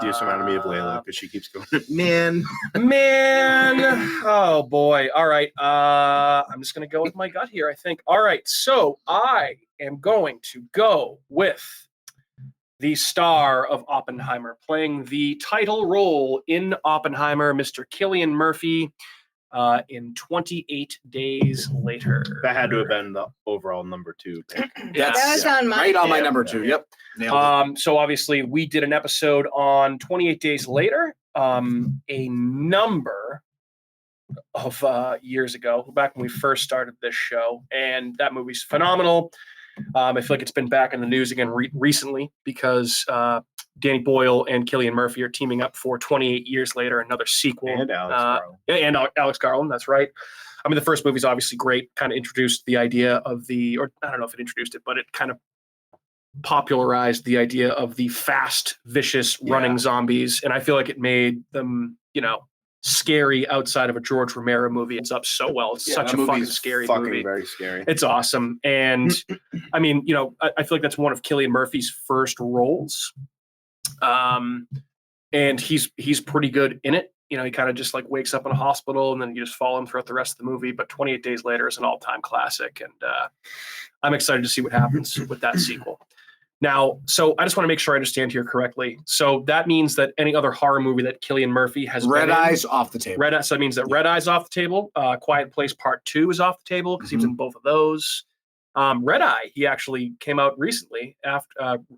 You just reminded me of Layla because she keeps going, man. Man, oh boy. All right. I'm just going to go with my gut here, I think. All right. So I am going to go with the star of Oppenheimer, playing the title role in Oppenheimer, Mr. Cillian Murphy, in 28 Days Later. That had to have been the overall number 2 pick. Yeah. That was on my right on my too. number 2. Yep. Nailed it. So obviously we did an episode on 28 Days Later, a number of years ago, back when we first started this show, and that movie's phenomenal. I feel like it's been back in the news again recently because Danny Boyle and Cillian Murphy are teaming up for 28 Years Later, another sequel. And Alex Garland. And Alex Garland, that's right. I mean, the first movie's obviously great, kind of introduced the idea of or I don't know if it introduced it, but it kind of popularized the idea of the fast, vicious running zombies. And I feel like it made them, scary outside of a George Romero movie. It's up so well. It's such that a fucking movie's scary fucking movie. very scary. It's awesome. And I mean, I feel like that's one of Cillian Murphy's first roles. And he's pretty good in it. He kind of just like wakes up in a hospital and then you just follow him throughout the rest of the movie. But 28 Days Later is an all-time classic. And I'm excited to see what happens with that sequel. Now, so I just want to make sure I understand here correctly. So that means that any other horror movie that Cillian Murphy has Red been in, Eyes off the table. Red Eyes. So that means that Red Eyes off the table. Quiet Place Part 2 is off the table because he was in both of those. Red Eye, he actually came out recently after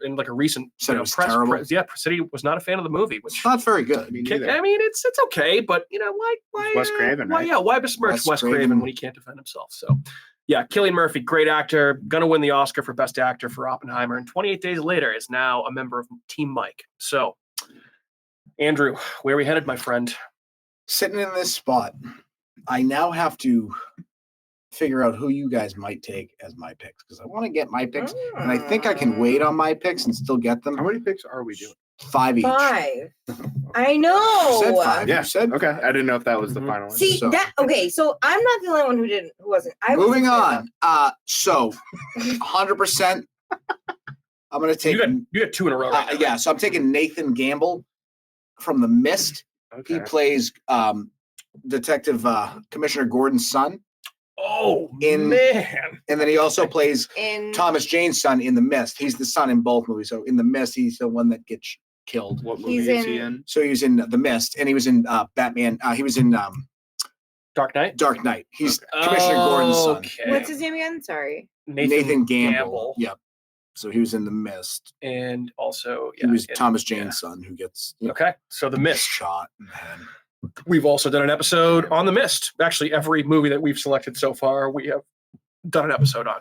in like a recent Said it was press. terrible. Said he was not a fan of the movie. Which It's not very good. I mean, I neither. mean, it's okay, but why Wes Craven, why, right? yeah, why besmirch Wes Wes Craven Craven. when he can't defend himself? So, yeah, Cillian Murphy, great actor, gonna win the Oscar for Best Actor for Oppenheimer, and 28 Days Later is now a member of Team Mike. So, Andrew, where are we headed, my friend? Sitting in this spot, I now have to figure out who you guys might take as my picks because I want to get my picks, and I think I can wait on my picks and still get them. How many picks are we doing? 5 each. 5. I know. You said 5. Yeah. You said Okay. I didn't know if that was the Mhm. final one. See So- that? Okay, so I'm not the only one who wasn't. I Moving wasn't on. So 100%. I'm going to take. You got two in a row. Right now, Yeah, right? so I'm taking Nathan Gamble from The Mist. Okay. He plays Detective Commissioner Gordon's son, Oh in- man, and then he also plays in Thomas Jane's son in The Mist. He's the son in both movies. So in The Mist, he's the one that gets killed. What movie He's is he in- in? So he was in The Mist, and he was in Batman. He was in Dark Knight. Dark Knight. He's Commissioner Gordon's son. Okay. what's his name again? Sorry. Nathan Gamble. Yep. So he was in The Mist. And also, He was in- Thomas Jane's son who gets Okay, so The Mist. shot in the head. We've also done an episode on The Mist. Actually, every movie that we've selected so far, we have done an episode on.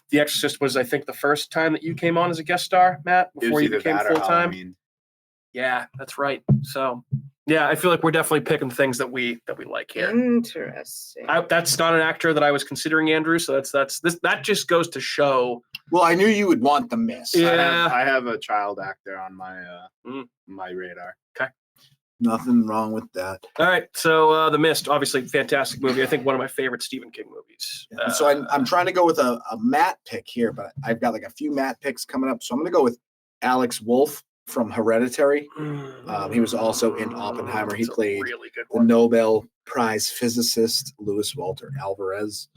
The Exorcist was, I think, the first time that you came on as a guest star, Matt, It before was you either became that or full time. Halloween. Yeah, that's right. So, yeah, I feel like we're definitely picking things that we like here. Interesting. That's not an actor that I was considering, Andrew. So that just goes to show. Well, I knew you would want The Mist. Yeah. I have a child actor on my Mm. my radar. Nothing wrong with that. All right, so The Mist, obviously fantastic movie. I think one of my favorite Stephen King movies. So I'm trying to go with a Matt pick here, but I've got like a few Matt picks coming up. So I'm going to go with Alex Wolff from Hereditary. He was also in Oppenheimer. He That's a played really good the one. Nobel Prize physicist Louis Walter Alvarez.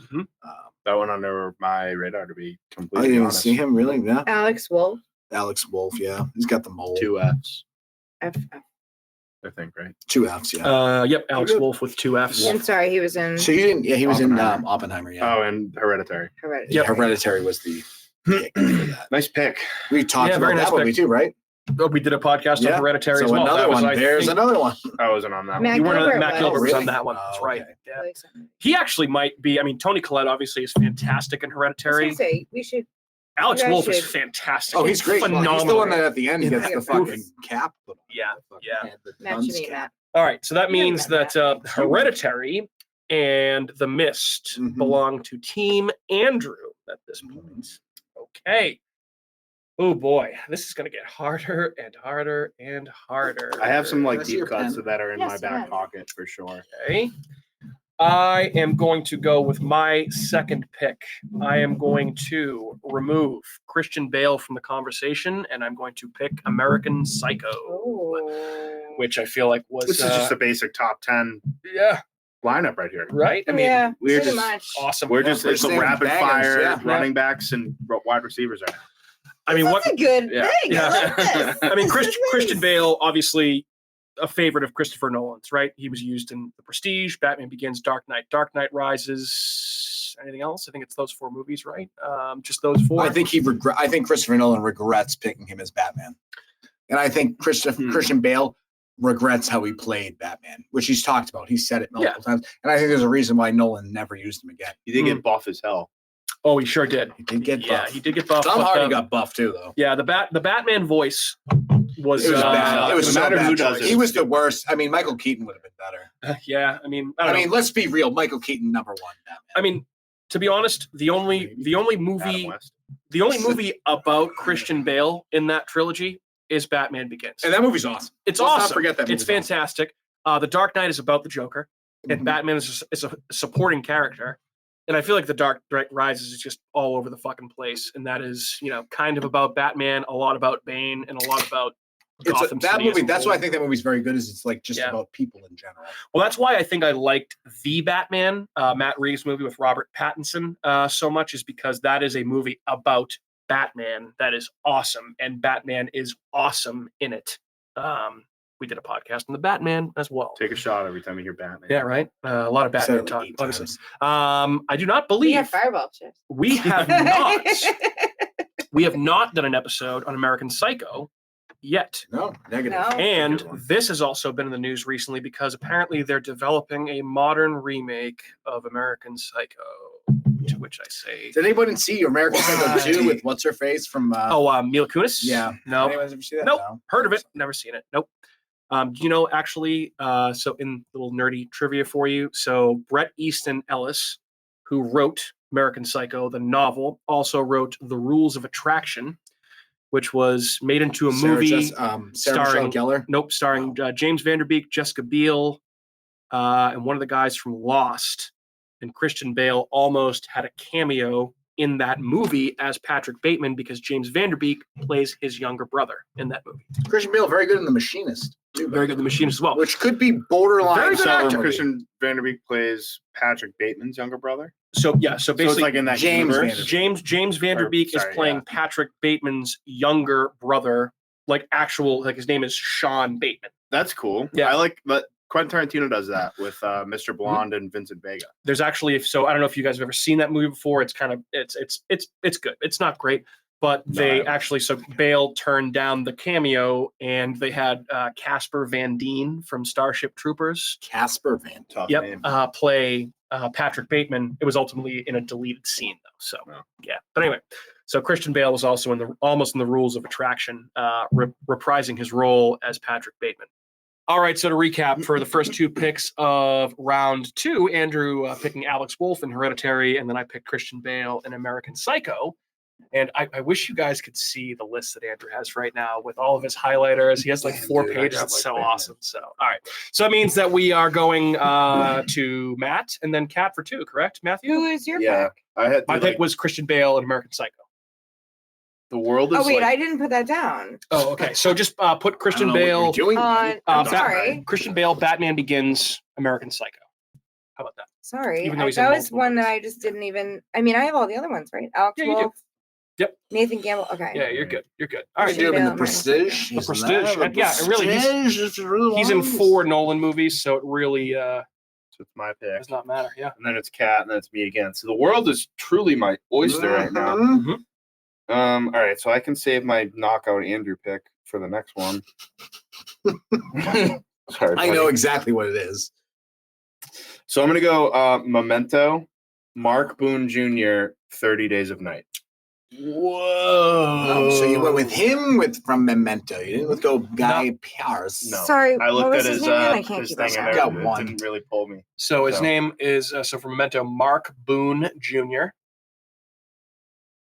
That went under my radar, to be I completely didn't even honest. see him really. Yeah, Alex Wolf. Alex Wolff. Yeah, he's got the mole. 2 Fs. F. I think, right? 2 Fs, yeah. Yep, Alex Wolff with 2 Fs. I'm sorry, he was in So you didn't? Yeah, he was in Oppenheimer. Oppenheimer. Yeah. Oh, and Hereditary. Hereditary. Yep. Hereditary was the pick for that. Nice pick. We talked Yeah, about very that nice movie pick. too, right? Oh, we did a podcast Yeah. on Hereditary So as well. another That was, one. I There's think, another one. I wasn't on that Matt one. You weren't Gilbert Matt was. Gilbert was on really? that one. Oh, That's right. okay. Yeah. Really excited. He actually might be. I mean, Tony Collette obviously is fantastic in I was Hereditary. gonna say we should. Alex you guys Wolff is should- fantastic. Oh, he's great. Phenomenal. He's the one that at the end in gets that the movie. fucking cap. put on. Yeah, The fucking yeah. head, the Matt should dunce meet cap. Matt. All right, so that You haven't means met that Hereditary and The Mist Mhm. belong to Team Andrew at this point. Okay. Oh boy, this is going to get harder and harder and harder. I have some like Can I see deep your cuts pen? that are in Yes, my you back can. pocket for sure. Okay. I am going to go with my second pick. I am going to remove Christian Bale from the conversation, and I'm going to pick American Psycho, Oh. which I feel like was This is just a basic top 10 yeah, lineup right here. right. I mean, yeah, we're pretty just much. awesome. We're just it's saying a rapid bangers, fire yeah. running backs and wide receivers right now. I mean, what? That's a good Yeah. thing. Yeah. I like this. I mean, This is Christian nice. Bale, obviously a favorite of Christopher Nolan's, right? He was used in The Prestige, Batman Begins, Dark Knight Rises. Anything else? I think it's those 4 movies, right? Just those 4. I think I think Christopher Nolan regrets picking him as Batman, and I think Christian Bale regrets how he played Batman, which he's talked about. He's said it multiple times, and I think there's a reason why Nolan never used him again. He did get buff as hell. Oh, he sure did. He did get Yeah, buff. he did get buffed. Tom but, Hardy got buff too, though. Yeah, the Batman voice was It was bad. It was no so matter bad. who does it. He was the worst. I mean, Michael Keaton would have been better. yeah. I mean, I don't mean, know. let's be real. Michael Keaton, number 1. Batman. I mean, to be honest, the only Adam movie West. about Christian Bale in that trilogy is Batman Begins. And that movie's awesome. It's Let's not awesome. forget that It's movie's awesome. fantastic. The Dark Knight is about the Joker, and Mhm. Batman is a supporting character. And I feel like The Dark Knight Rises is just all over the fucking place, and that is, kind of about Batman, a lot about Bane, and a lot about Gotham That City movie. as a That's why I whole. think that movie's very good. Is it's like just Yeah. about people in general. Well, that's why I think I liked The Batman, Matt Reeves movie with Robert Pattinson so much, is because that is a movie about Batman that is awesome, and Batman is awesome in it. We did a podcast on the Batman as well. Take a shot every time you hear Batman. Yeah, right. A lot of I said Batman it talk, like 8 obviously. times. I do not We believe have fireball chips. we have not. We have not done an episode on American Psycho yet. No, negative. No. And good one. this has also been in the news recently because apparently they're developing a modern remake of American Psycho. To which I say, Did anybody see American Why? Psycho 2 with what's her face from? Mila Kunis? yeah. No. Anyone ever see that? Nope. No. Heard of it? Never seen it. Nope. Do you know actually? So in little nerdy trivia for you. So Bret Easton Ellis, who wrote American Psycho, the novel, also wrote The Rules of Attraction, which was made into a movie. Sarah starring- Michelle Gellar. Nope, starring James Vanderbeek, Jessica Biel, and one of the guys from Lost. And Christian Bale almost had a cameo in that movie as Patrick Bateman because James Vanderbeek plays his younger brother in that movie. Christian Bale, very good in The Machinist. Too, Very good, The Machinist as well. Which could be borderline. Very good horror actor. movie. Christian Vanderbeek plays Patrick Bateman's younger brother. So yeah, so So it's basically, like in that James universe. Vanderbeek. James Vanderbeek sorry, is playing yeah. Patrick Bateman's younger brother, like his name is Sean Bateman. That's cool. Yeah. I like that. Quentin Tarantino does that with Mr. Blonde and Vincent Vega. There's actually, so I don't know if you guys have ever seen that movie before. It's kind of it's good. It's not great, but they haven't. actually, so Bale turned down the cameo, and they had Casper Van Dien from Starship Troopers, Casper Van. Tough yep, name. play Patrick Bateman. It was ultimately in a deleted scene though. So Wow. yeah, but anyway, so Christian Bale was also almost in the Rules of Attraction, reprising his role as Patrick Bateman. All right, so to recap, for the first 2 picks of round 2, Andrew picking Alex Wolff in Hereditary, and then I picked Christian Bale in American Psycho. And I wish you guys could see the list that Andrew has right now with all of his highlighters. He has like 4 Dude, I pages. got, It's like, so Batman. awesome. So, all right. So it means that we are going to Matt and then Kat for 2, correct, Matthew? Who is your Yeah. pick? I had My to, pick like, was Christian Bale in American Psycho. the world is Oh wait, like, I didn't put that down. Oh, okay. So just put Christian I don't know Bale. what you're doing. I'm Bat- sorry. Christian Bale, Batman Begins, American Psycho. How about that? Sorry. Even though he's in That was multiple one that movies. I just didn't even. I mean, I have all the other ones, right? Alex Yeah, you do. Wolff, Nathan Gamble. Okay. Yeah, you're good. You're good. All right, Christian Doing the Bale, Prestige. The He's in Prestige. that. The Yeah, it really- Prestige, if you really he's in want. 4 Nolan movies, so it really So it's my pick. does not matter. Yeah. And then it's Kat, and then it's me again. So the world is truly my oyster right now. Mhm. Mhm. All right, so I can save my knockout Andrew pick for the next one. Sorry, I know buddy. exactly what it is. So I'm gonna go Memento, Mark Boone Jr., 30 Days of Night. Oh, so you went with him from Memento. You didn't go Guy Pearce. No. Sorry, I what looked was at his his name again? I can't his keep thing up. and I got it one. didn't really pull me. So his So- name is from Memento, Mark Boone Jr.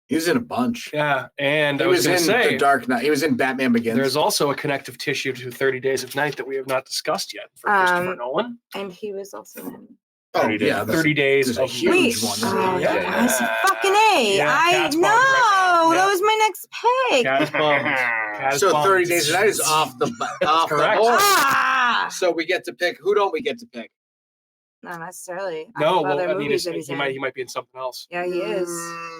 He was in a bunch. Yeah, and He I was was going in to say The Dark Knight. He was in Batman Begins. there's also a connective tissue to 30 Days of Night that we have not discussed yet for Christopher Nolan. And he was also in. 30 days. yeah, 30 Days there's a of huge Wait, one. oh, Yeah. that's fucking A. Yeah, I Cat's know. bumped right now. That Yeah. was my next pick. Cat is bummed. Cat is So bummed. 30 Days of Night is off the off the correct. board. Ah, So we get to pick. Who don't we get to pick? not necessarily. I No, have well, other I mean, movies it's- that he's he in. might be in something else. Yeah, he is.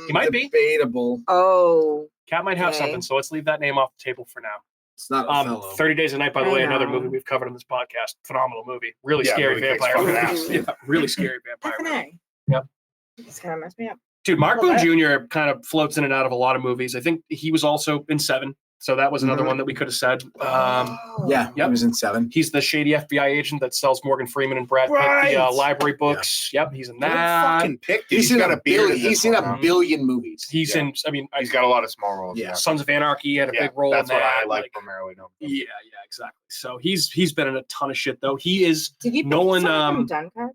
He might be. Debatable. Oh, Cat might have Okay. something, so let's leave that name off the table for now. It's not Othello. 30 Days of Night, by the I way, another know. movie we've covered on this podcast. Phenomenal movie. Really Yeah, scary movie kicks vampire fucking movie. ass. Yeah, really scary vampire movie. F&A. Yep. This kind of messed me up. Dude, Mark Well, Boone that- Jr. kind of floats in and out of a lot of movies. I think he was also in 7, so that was another Mhm. one that we could have said. Yeah, Yep. he was in 7. He's the shady FBI agent that sells Morgan Freeman and Brad Pitt the Right. library books. Yep, he's in Good that. fucking pick. He's Dude. in got a beard billion. in this He's in one, a huh? billion movies. He's Yeah. in. I mean, He's got a lot of small roles. Yeah. Yeah, Sons of Anarchy had a yeah, big role that's in what that. I like primarily. No. Yeah, exactly. So he's been in a ton of shit though. He is. Did you pick Nolan, someone from Dunkirk?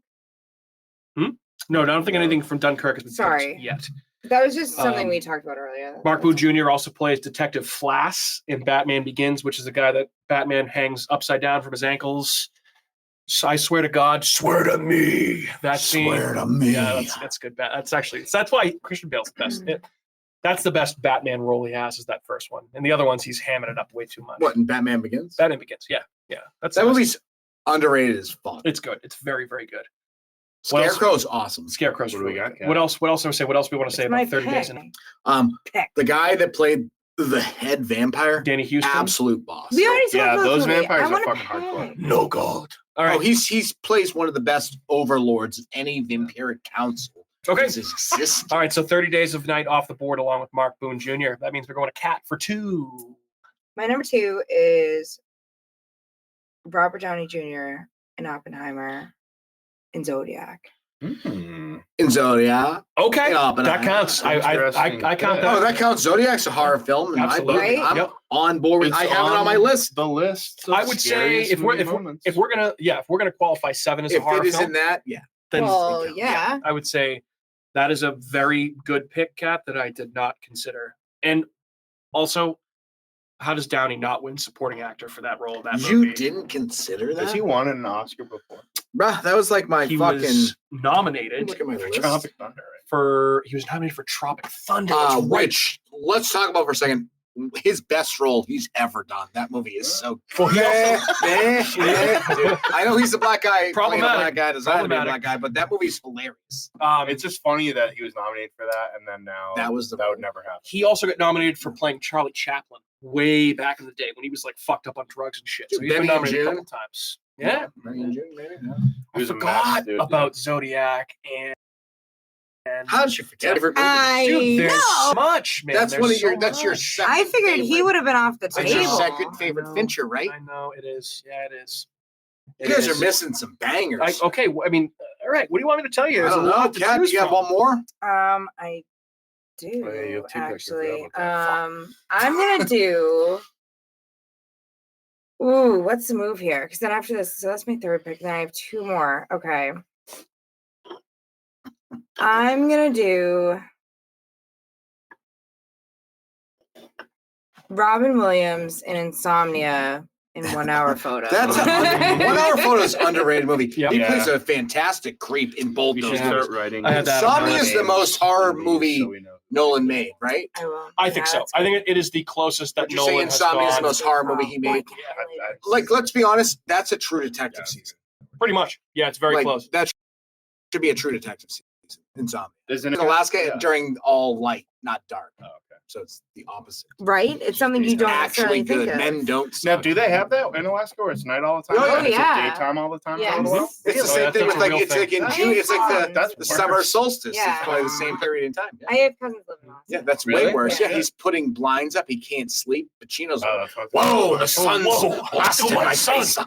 No, I don't think anything from Dunkirk has been Sorry. picked yet. That was just something Um, we talked about earlier. Mark Boone Jr. also plays Detective Flass in Batman Begins, which is a guy that Batman hangs upside down from his ankles. So I swear to God, swear to me. That scene. Swear to me. Yeah, that's good. That's why Christian Bale's the best. That's the best Batman role he has is that first one, and the other ones he's hamming it up way too much. What, in Batman Begins? Batman Begins. Yeah. That's That the best. movie's underrated as fuck. It's good. It's very, very good. What else? Scarecrow's awesome. Scarecrow's What do we really got, good. Kat? What else? What else do we say? What else we want to say It's my about 30 Days? pick. And The guy that played the head vampire, Danny Houston. absolute boss. We already talked Yeah, about those this movie. vampires I are wanna fucking hardcore. pick. No god. All right. Oh, he's plays one of the best overlords of any vampiric council. Okay. That's exists. All right. So 30 Days of Night off the board along with Mark Boone Jr. That means we're going to Cat for 2. My number 2 is Robert Downey Jr. in Oppenheimer in Zodiac. In Zodiac. Okay. In Oppenheimer. That counts. I count that. Oh, that counts. Zodiac's a horror film. In Absolutely. my book. I'm Yep. on board with. It's I have it on my list. The list. of I would say scariest if we're moments. gonna qualify 7 as a If horror it is film, in that, yeah. then Well, yeah. I would say that is a very good pick, Kat, that I did not consider. And also, how does Downey not win supporting actor for that role in that You movie? didn't consider Has that, he won an Oscar before? bruh? That was like my He fucking. was nominated Look at my for list. Tropic Thunder. He was nominated for Tropic Thunder. That's right. Which let's talk about for a second. His best role he's ever done. That movie is so. Well, he also- I know he's the black guy. Playing a Problematic. black guy, designed to be a Problematic. black guy, but that movie's hilarious. It's just funny that he was nominated for that, and then now That was the that would movie. never happen. he also got nominated for playing Charlie Chaplin way back in the day when he was like fucked up on drugs and shit. So Dude, he's been Benny and nominated a June. couple times. Yeah. Maybe in June, maybe. Yeah. He I was a forgot mess, dude, about Zodiac and How did you forget? Favorite movie? I Dude, there's know. so much, man. That's There's one of your. so That's your much. second. I figured he favorite. would have been off the That's your table. second favorite I know. Fincher, right? I know it is. Yeah, it is. You guys are missing some bangers. Okay, I mean, all right. What do you want me to tell you? I There's don't a know, lot to Kat. choose You got from. one more? I do Oh, yeah, you have two picks, I actually. forgot about I'm gonna do. Ooh, what's the move here? Because then after this, so that's my third pick. Then I have 2 more. Okay. I'm gonna do Robin Williams in Insomnia in 1 Hour Photo. That's a 1 Hour Photo is underrated movie. Yep. He Yeah. plays a fantastic creep in both You those should movies. start writing. I had that on Insomnia my is the name. most horror movie So we know. Nolan made, right? I will. I think so. that's I think it is the closest that Would you Nolan say has Insomnia is the gone. most horror movie he made? I- Like, let's be honest, that's a True Detective season. Pretty much. Yeah, it's very Like, close. That should be a True Detective season. Insomnia. Isn't in it Alaska Yeah. during all light, not dark. Oh, okay. So it's the opposite. Right? It's something you It's don't actually necessarily think good. of. Men don't. Now, suck. do they have that in Alaska where it's night all the time? Oh, yeah. And it's yeah. daytime all the time Yes. for a little while? It's the Really? same thing That's with a like real it's like in thing. June. It's like That's the summer worse. solstice. Yeah. It's probably the same period in time. Yeah, I have cousins living in Austin. yeah that's Really? way worse. Yeah. Yeah. He's putting blinds up. He can't sleep. Pacino's Oh, like, that's what whoa, the it's- sun's whoa. blasting Oh, my my son. face.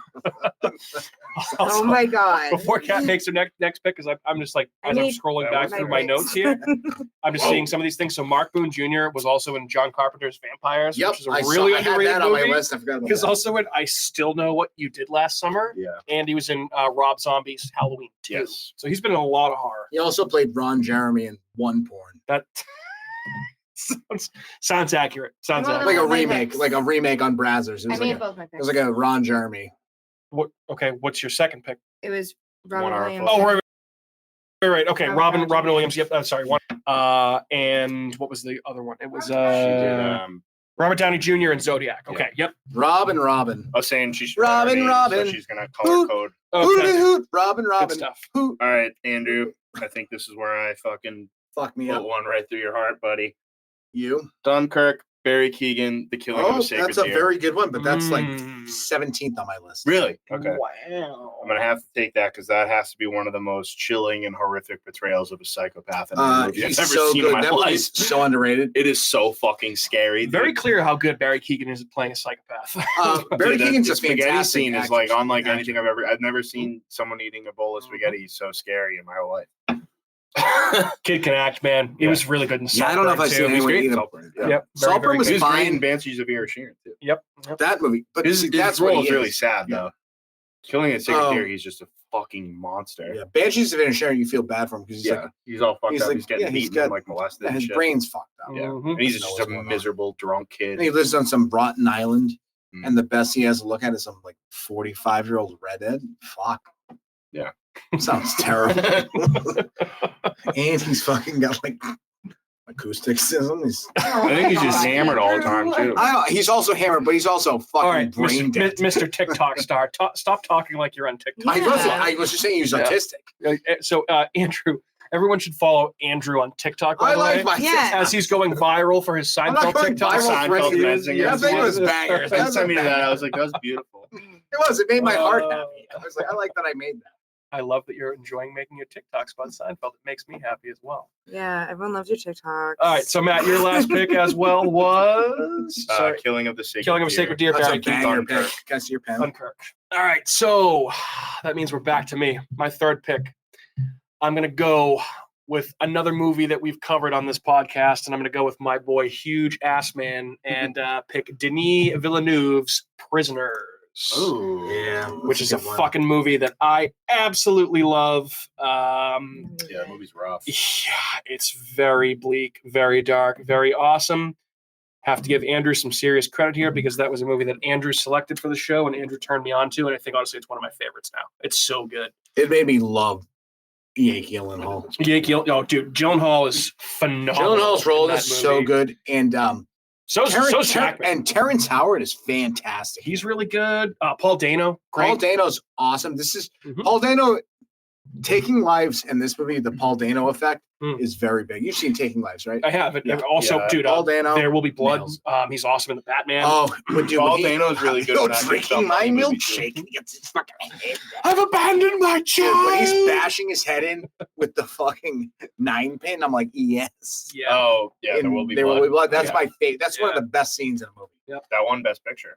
Oh my god. Before Kat makes her next pick, because I'm just like, I as I'm need scrolling back my through my picks. notes here, I'm just Whoa. seeing some of these things. So Mark Boone Jr. was also in John Carpenter's Vampires, Yep, which is a I really saw. I had underrated that on my movie. list. I forgot about Because that. also in I Still Know What You Did Last Summer, Yeah. and he was in Rob Zombie's Halloween 2. Yes. So he's been in a lot of horror. He also played Ron Jeremy in One Porn, That sounds accurate. Sounds Well, accurate. like a my remake, picks. like a remake on Brazzers. It I was, made like a, both my it picks. was like a Ron Jeremy. Okay, what's your second pick? It was 1 Robert hour Williams. Oh, right. Okay, Robert Robin Williams. Yep. Sorry. One. And what was the other one? It was She did, Robert Downey Jr. and Zodiac. Okay. Yep. Robin. I was saying she's Robin, so Robin. she's gonna color code. Hoot, Okay. hoot, Robin. Good stuff. Hoot. All right, Andrew. I think this is where I fucking Fuck me put up. one right through your heart, buddy. You. Dunkirk, Barry Keoghan, The Killing of Oh, a Sacred that's a Deer. very good one, but that's like Mm. 17th on my list. Really? Okay. Wow. I'm gonna have to take that because that has to be one of the most chilling and horrific portrayals of a psychopath in a movie I've He's ever so seen good. in my That life. movie's so underrated. It is so fucking scary. Very dude. clear how good Barry Keoghan is at playing a psychopath. Barry Dude, Keoghan's the a spaghetti fantastic scene is actor. like unlike actor. anything I've never seen someone eating a bowl of spaghetti so scary in my whole life. Kid can act, man. He Yeah. was really good in Yeah, I don't know if Saltburn, I've too. seen He's anyone great. eat a Saltburn, yeah. Yep. Saltburn was He was fine. great in Banshees of Inisherin too. Yep. That movie, but His, see, his that's what role he is really is. sad Yeah. though. Killing a Sacred Oh. Deer, he's just a fucking monster. Yeah, Banshees of Inisherin, you feel bad for him because he's Yeah, like, he's all fucked he's up. like- He's getting yeah, he's beaten got- and like molested. and his shit. brain's fucked up. Yeah, Mhm. and he's Doesn't know just what's a going on. miserable drunk kid. And he lives on some rotten island, Mm. and the best he has to look at is some like 45-year-old redhead. Fuck. Yeah. Sounds terrible. And he's fucking got like acoustics in him. I think he's just hammered all the time too. He's also hammered, but he's also fucking All right, brain dead. Mr. TikTok star. Stop talking like you're on TikTok. Yeah. I was just saying he was Yeah. autistic. So, Andrew, everyone should follow Andrew on TikTok. By I the way, like my Yeah. as he's going viral for his I'm not Seinfeld going TikTok. viral for Seinfeld anything. Metzger. Yeah, I think it was bangers. And sent me that. I was like, that was beautiful. It was. It made my heart Oh. happy. I was like, I like that I made that. I love that you're enjoying making your TikToks about Seinfeld. It makes me happy as well. Yeah, everyone loves your TikToks. All right, so Matt, your last pick as well was sorry, Killing of the Sacred Killing of a Sacred Deer. That's Barry a Keoghan. banger Dunkirk. pick. Can I see your pen? Dunkirk. All right, so that means we're back to me. My third pick. I'm gonna go with another movie that we've covered on this podcast, and I'm gonna go with my boy, Huge Ass Man, and pick Denis Villeneuve's Prisoners. Oh, Yeah. Which is a good one. fucking movie that I absolutely love. yeah, that movie's rough. Yeah, it's very bleak, very dark, very awesome. Have to give Andrew some serious credit here because that was a movie that Andrew selected for the show and Andrew turned me on to, and I think honestly it's one of my favorites now. It's so good. It made me love Jake Gyllenhaal. Dude, Gyllenhaal is phenomenal. Gyllenhaal's role in is that so movie. good, and So Jackman. and Terrence Howard is fantastic. He's really good. Paul Dano, great. Paul Dano's awesome. This is Mhm. Paul Dano taking lives in this movie. The Paul Dano effect Mm. is very big. You've seen Taking Lives, right? I have it. Yeah. And also, Yeah. dude, Paul Dano. There Will Be Blood. nails. He's awesome in the Batman. Oh, when Paul Dano's really good Yo, in that drinking Mixed my Up movie, milkshake and he gets his fucking head. I've abandoned my Dude, when he's child. bashing his head in with the fucking 9-pin, I'm like, yes. Yeah. Oh, yeah, There In Will Be There Blood. Will Be Blood. That's Yeah. my favorite. That's one of Yeah. the best scenes in a movie. That one Best Picture.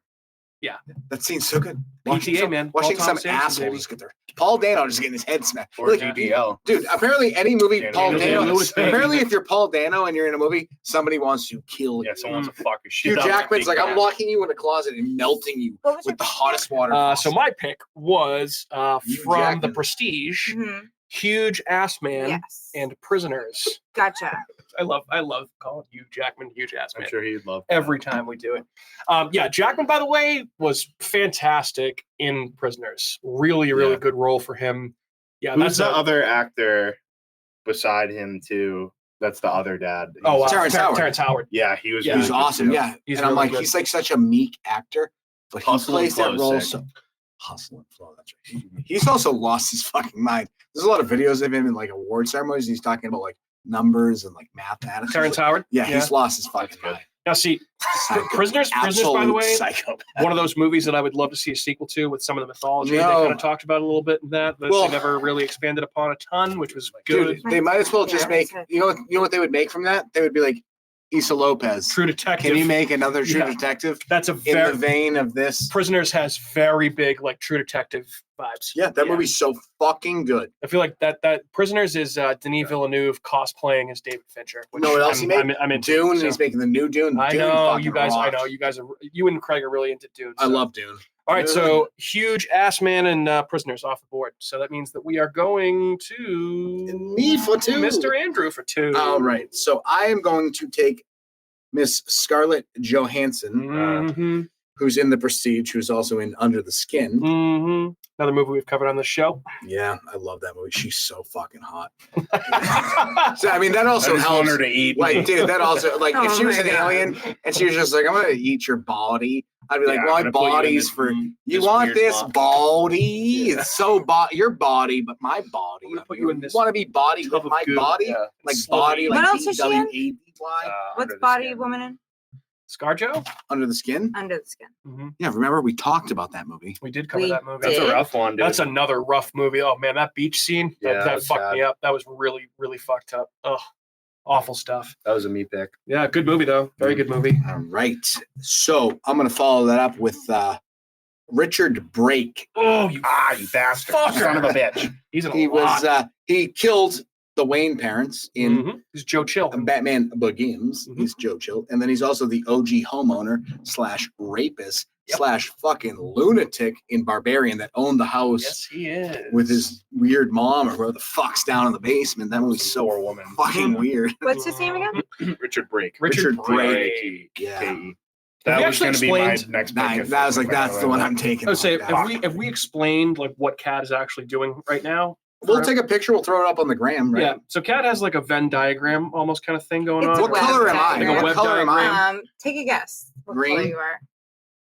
That scene's so good. PTA, man. Paul Watching some Thomas Anderson, asshole baby. just get there. Paul Dano just getting his head smacked. Or Like, DDL. dude, apparently any movie Daniel Paul Day-Lewis, Dano. baby. Apparently, if you're Paul Dano and you're in a movie, somebody wants to kill you. Yeah, someone wants to fuck your shit Hugh up. Jackman's like, Big I'm man. locking you in a closet and melting you What was your with the pick? hottest water. So possible. my pick was Hugh from Jackman. The Prestige, Mhm. Huge Ass Man, Yes. and Prisoners. Gotcha. I love calling Hugh Jackman Huge Ass I'm Man sure he'd love every time we do it. Jackman, by the way, was fantastic in Prisoners. Really, really Yeah. good role for him. Yeah, Who's that's the a- other actor beside him too? That's the other dad. Oh, Terrence Howard. Terrence Howard. yeah, he was. Yeah. really He's good, awesome. too. Yeah. He's and I'm really like, good. he's like such a meek actor, but he Hustle and plays that Flow's role sick. so. Hustle and Flow. That's right. He's also lost his fucking mind. There's a lot of videos of him in like award ceremonies. He's talking about like numbers and like mathematics. Terrence Howard. Yeah, he's lost his fucking That's good. mind. Now, see, Prisoners, by the Absolute way, psychopath. one of those movies that I would love to see a sequel to with some of the mythology. They No. kind of talked about a little bit in that, but Well- they never really expanded upon a ton, which was good. Dude, they might as well just Yeah. make. You know what they would make from that? They would be like, Issa Lopez. True Detective. Can you make another True Yeah. Detective That's a in very the vein of this? Prisoners has very big like True Detective vibes. Yeah, that movie's so fucking good. I feel like that Prisoners is Denis Villeneuve cosplaying as David Fincher. Which You know what else he made? I'm into. Dune. So- He's making the new Dune. I Dune know fucking you guys. rocks. I know you guys are. You and Craig are really into Dune. I so. love Dune. All right, so huge ass man and Prisoners off the board. So that means that we are going to Me for two. Mr. Andrew for 2. All right. So I am going to take Miss Scarlett Johansson, Mm-hmm. who's in The Prestige, who's also in Under the Skin. Mm-hmm. Another movie we've covered on the show. Yeah, I love that movie. She's so fucking hot. So I mean, that also I just want helps. her to eat. Like, dude, that also like if Oh she was my an God. alien and she was just like, I'm gonna eat your body, I'd be like, Yeah, well, I'm my gonna put you in body's this- for you this want weird this box. body? Yeah. It's so your body, but my body. I'm gonna put you in this want to be body tub with of my goo. body, Yeah. like Slowly. body, What like else is she in? BWADY. What's Under the Body Skin. Woman in? ScarJo? Under the Skin. Under the Skin. Mm-hmm. Yeah, remember we talked about that movie. We did cover We that movie. That's did. a rough one, dude. That's another rough movie. Oh man, that beach scene Yeah, that that was fucked sad. me up. That was really, really fucked up. Ugh, awful stuff. That was a me pick. Yeah, good movie though. Very good movie. All right, so I'm gonna follow that up with Richard Brake. Oh, you bastard. fucker. Son of a bitch. He's in a He lot. was he killed the Wayne parents in Mhm. He's Joe Chill. Batman Begins. Mhm. He's Joe Chill, and then he's also the OG homeowner / rapist Yep. / fucking lunatic in Barbarian that owned the house Yes, he is. with his weird mom or whoever the fuck's down in the basement. That movie's so Poor woman. fucking weird. What's his name again? Richard Brake. Richard Brake. Brake. Yeah. K-E. Have That we was actually going to be my explained- next Nah, pick. if that was like I that's the one I'm taking. I would say, like that. have we explained like what Cat is actually doing right now? We'll take a picture. We'll throw it up on the gram, right? Yeah. So Cat has like a Venn diagram almost kind of thing going It's on. a What web color am I? diagram. Like a What web color am I? diagram. Take a guess. What color Green? you are.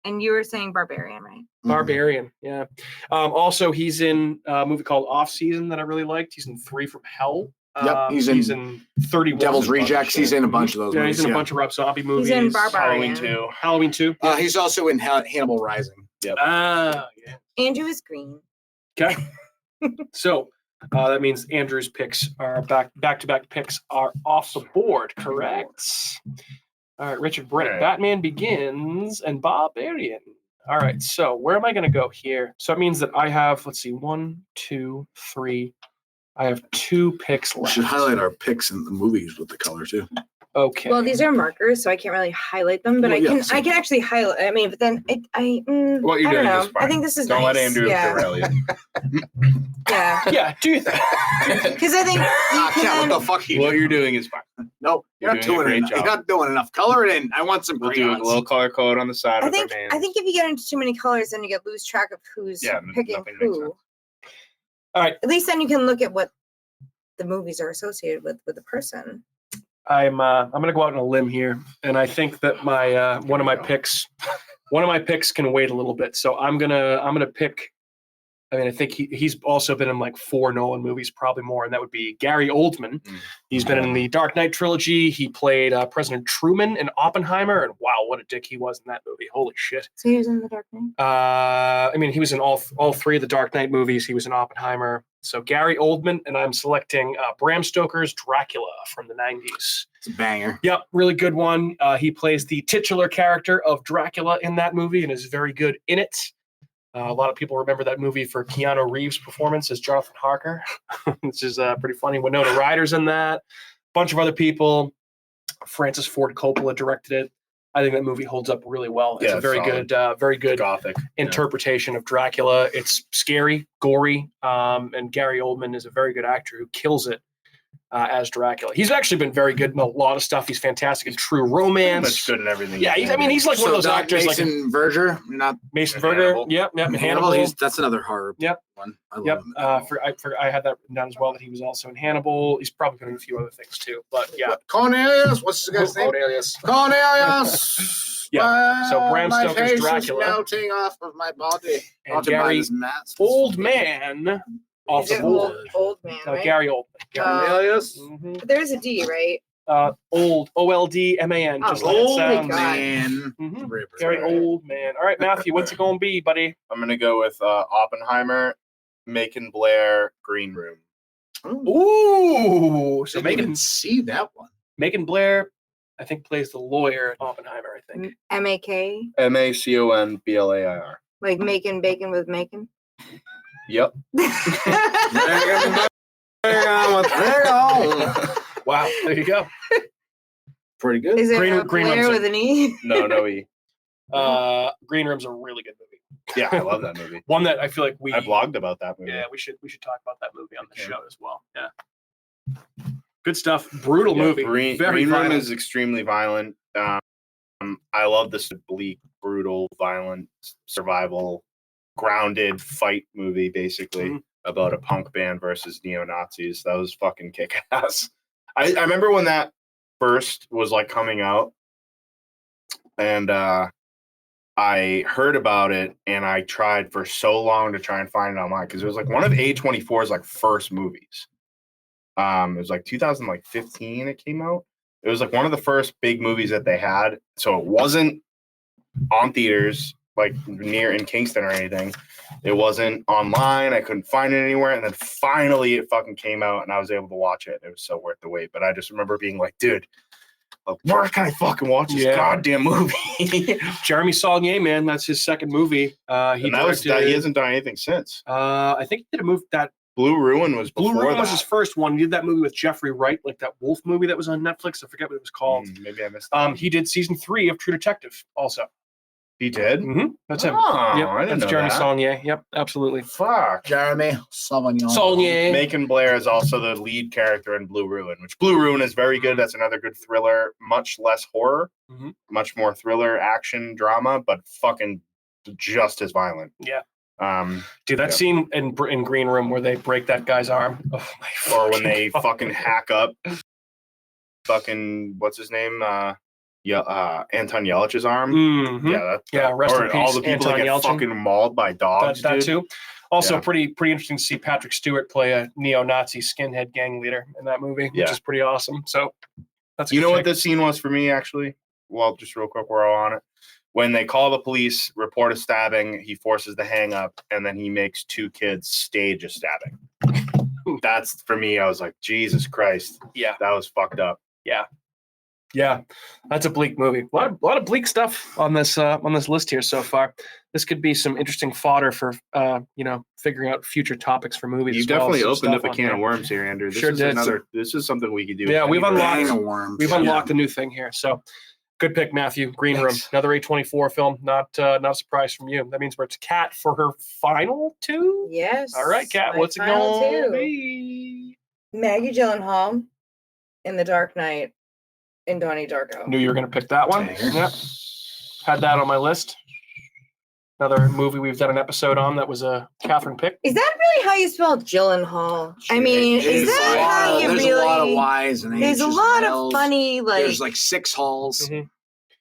And you were saying Barbarian, right? Barbarian, yeah. Also, he's in a movie called Off Season that I really liked. He's in 3 from Hell. Yep, he's in 31. Devil's He's in a bunch of Rejects. shit. He's in a bunch of those Yeah, movies. he's in a bunch of Rob Zombie movies. He's in Barbarian. Halloween 2. Halloween 2. He's also in Hannibal Rising. Ah, yeah. Andrew is green. Okay. So that means Andrew's picks are back-to-back picks are off the board, correct? All right, Richard Brake. All right. Batman Begins and Barbarian. All right, so where am I going to go here? So it means that I have, let's see, 1, 2, 3. I have 2 picks We left. should highlight our picks in the movies with the color too. Okay. Well, these are markers, so I can't really highlight them, but Well, I yeah, can. same. I can actually highlight. I mean, but then What you're I don't doing know. is fine. I think this is Don't nice. let Andrew yeah, derail you. yeah. Yeah, do that. Because I think you Cat, can. what the fuck? What you're doing is fine. No, you're You're not doing a doing great enough. job. You're not doing enough. Color it in. I want some We'll do a crayons. little color code on the side I of think. our names. I think if you get into too many colors, then you get lose track of who's Yeah, picking nothing makes who. sense. All right. At least then you can look at what the movies are associated with the person. I'm going to go out on a limb here, and I think that my one of my picks can wait a little bit. So I'm gonna pick. I mean, I think he's also been in like 4 Nolan movies, probably more, and that would be Gary Oldman. Mm. He's been in the Dark Knight trilogy. He played President Truman in Oppenheimer, and wow, what a dick he was in that movie! Holy shit. So he was in The Dark Knight. I mean, he was in all 3 of the Dark Knight movies. He was in Oppenheimer. So Gary Oldman, and I'm selecting Bram Stoker's Dracula from the 90s. It's a banger. Yep, really good one. He plays the titular character of Dracula in that movie and is very good in it. A lot of people remember that movie for Keanu Reeves' performance as Jonathan Harker, which is pretty funny. Winona Ryder's in that. A bunch of other people. Francis Ford Coppola directed it. I think that movie holds up really well. It's Yeah, a very solid. very good Gothic. interpretation of Dracula. It's scary, gory, and Gary Oldman is a very good actor who kills it as Dracula. He's actually been very good in a lot of stuff. He's fantastic in True Romance. That's good in everything. Yeah, he's like one of those not actors Mason like Verger, not Mason And Verger. Hannibal. Yep, Hannibal. Hannibal. That's another horror Yep. one. I love Yep. him. I had that written down as well that he was also in Hannibal. He's probably been in a few other things too. But yeah. Cornelius. What's his guy's name? Cornelius. Cornelius. Yeah, so Bram my Stoker's face Dracula. is melting off of my body. And Haunted by Gary this mask. Old Man Off Is the it board. old man, right? Gary Oldman. Alias? Mhm. But there's a D, right? Old, OLDMAN, Oh, just like it Old sounds. God. man. Mhm. River. Gary Oldman. All right, Matthew, what's it going to be, buddy? I'm gonna go with Oppenheimer, Macon Blair, Green Room. Ooh, so Didn't even see that one. Macon Blair, I think, plays the lawyer at Oppenheimer, I think. M-A-K? MACONBLAIR. Like making bacon with macon? Yep. Wow, there you go. Pretty good. Is it Green- a Green Blair Room's with an E? No E. Green Room's a really good movie. Yeah, I love that movie. One that I feel like I blogged about that movie. Yeah, we should talk about that movie on the show as well. Yeah. Good stuff. Brutal movie. Green Room violent. is extremely violent. I love this bleak, brutal, violent, survival, grounded fight movie, basically, about a punk band versus neo-Nazis. That was fucking kick-ass. I remember when that first was like coming out, and I heard about it, and I tried for so long to try and find it online because it was like one of A24's like first movies. It was like 2015 it came out. It was like one of the first big movies that they had. So it wasn't on theaters like near in Kingston or anything. It wasn't online. I couldn't find it anywhere. And then finally it fucking came out and I was able to watch it. It was so worth the wait. But I just remember being like, dude, like, where can I fucking watch this goddamn movie? Jeremy Saulnier, man, that's his second movie. He hasn't done anything since. I think he did a movie that Blue Ruin was before Blue Ruin was that. his first one. He did that movie with Jeffrey Wright, like that wolf movie that was on Netflix. I forget what it was called. Maybe I missed that. He did season 3 of True Detective also. He did? Mm-hmm. That's him. Oh, Yep, I didn't that's know Jeremy that. Saulnier. Yep, absolutely. Fuck. Jeremy Sauvignon. Saulnier. Macon Blair is also the lead character in Blue Ruin, which Blue Ruin is very good. That's another good thriller, much less horror, much more thriller, action, drama, but fucking just as violent. Yeah. Dude, that scene in Green Room where they break that guy's arm. Oh, or when they fucking hack up fucking, what's his name? Anton Yelich's arm. Mm-hmm. Rest in peace, all the people Anton that get Yelchin. fucking mauled by dogs. That dude. too. Also, pretty interesting to see Patrick Stewart play a neo-Nazi skinhead gang leader in that movie, which is pretty awesome. So that's you know what this scene was for me, actually? Well, just real quick, we're all on it. When they call the police, report a stabbing, he forces the hang up, and then he makes 2 kids stage a stabbing. That's for me. I was like, Jesus Christ. Yeah, that was fucked up. Yeah, that's a bleak movie. A lot of bleak stuff on this list here so far. This could be some interesting fodder for figuring out future topics for movies. You definitely opened up a can of worms here, Andrew. This is something we could do. Yeah, we've unlocked a new thing here. So good pick, Matthew. Green Room, another A24 film. Not a surprise from you. That means we're to Kat for her final 2. Yes. All right, Kat. What's it going to be? Maggie Gyllenhaal in The Dark Knight. In Donnie Darko. Knew you were going to pick that one. Yep. Had that on my list. Another movie we've done an episode on that was a Catherine pick. Is that really how you spell Gyllenhaal? I mean, is that how you really? There's a lot of Y's and H's. There's a lot of funny, like. There's like 6 halls. Okay.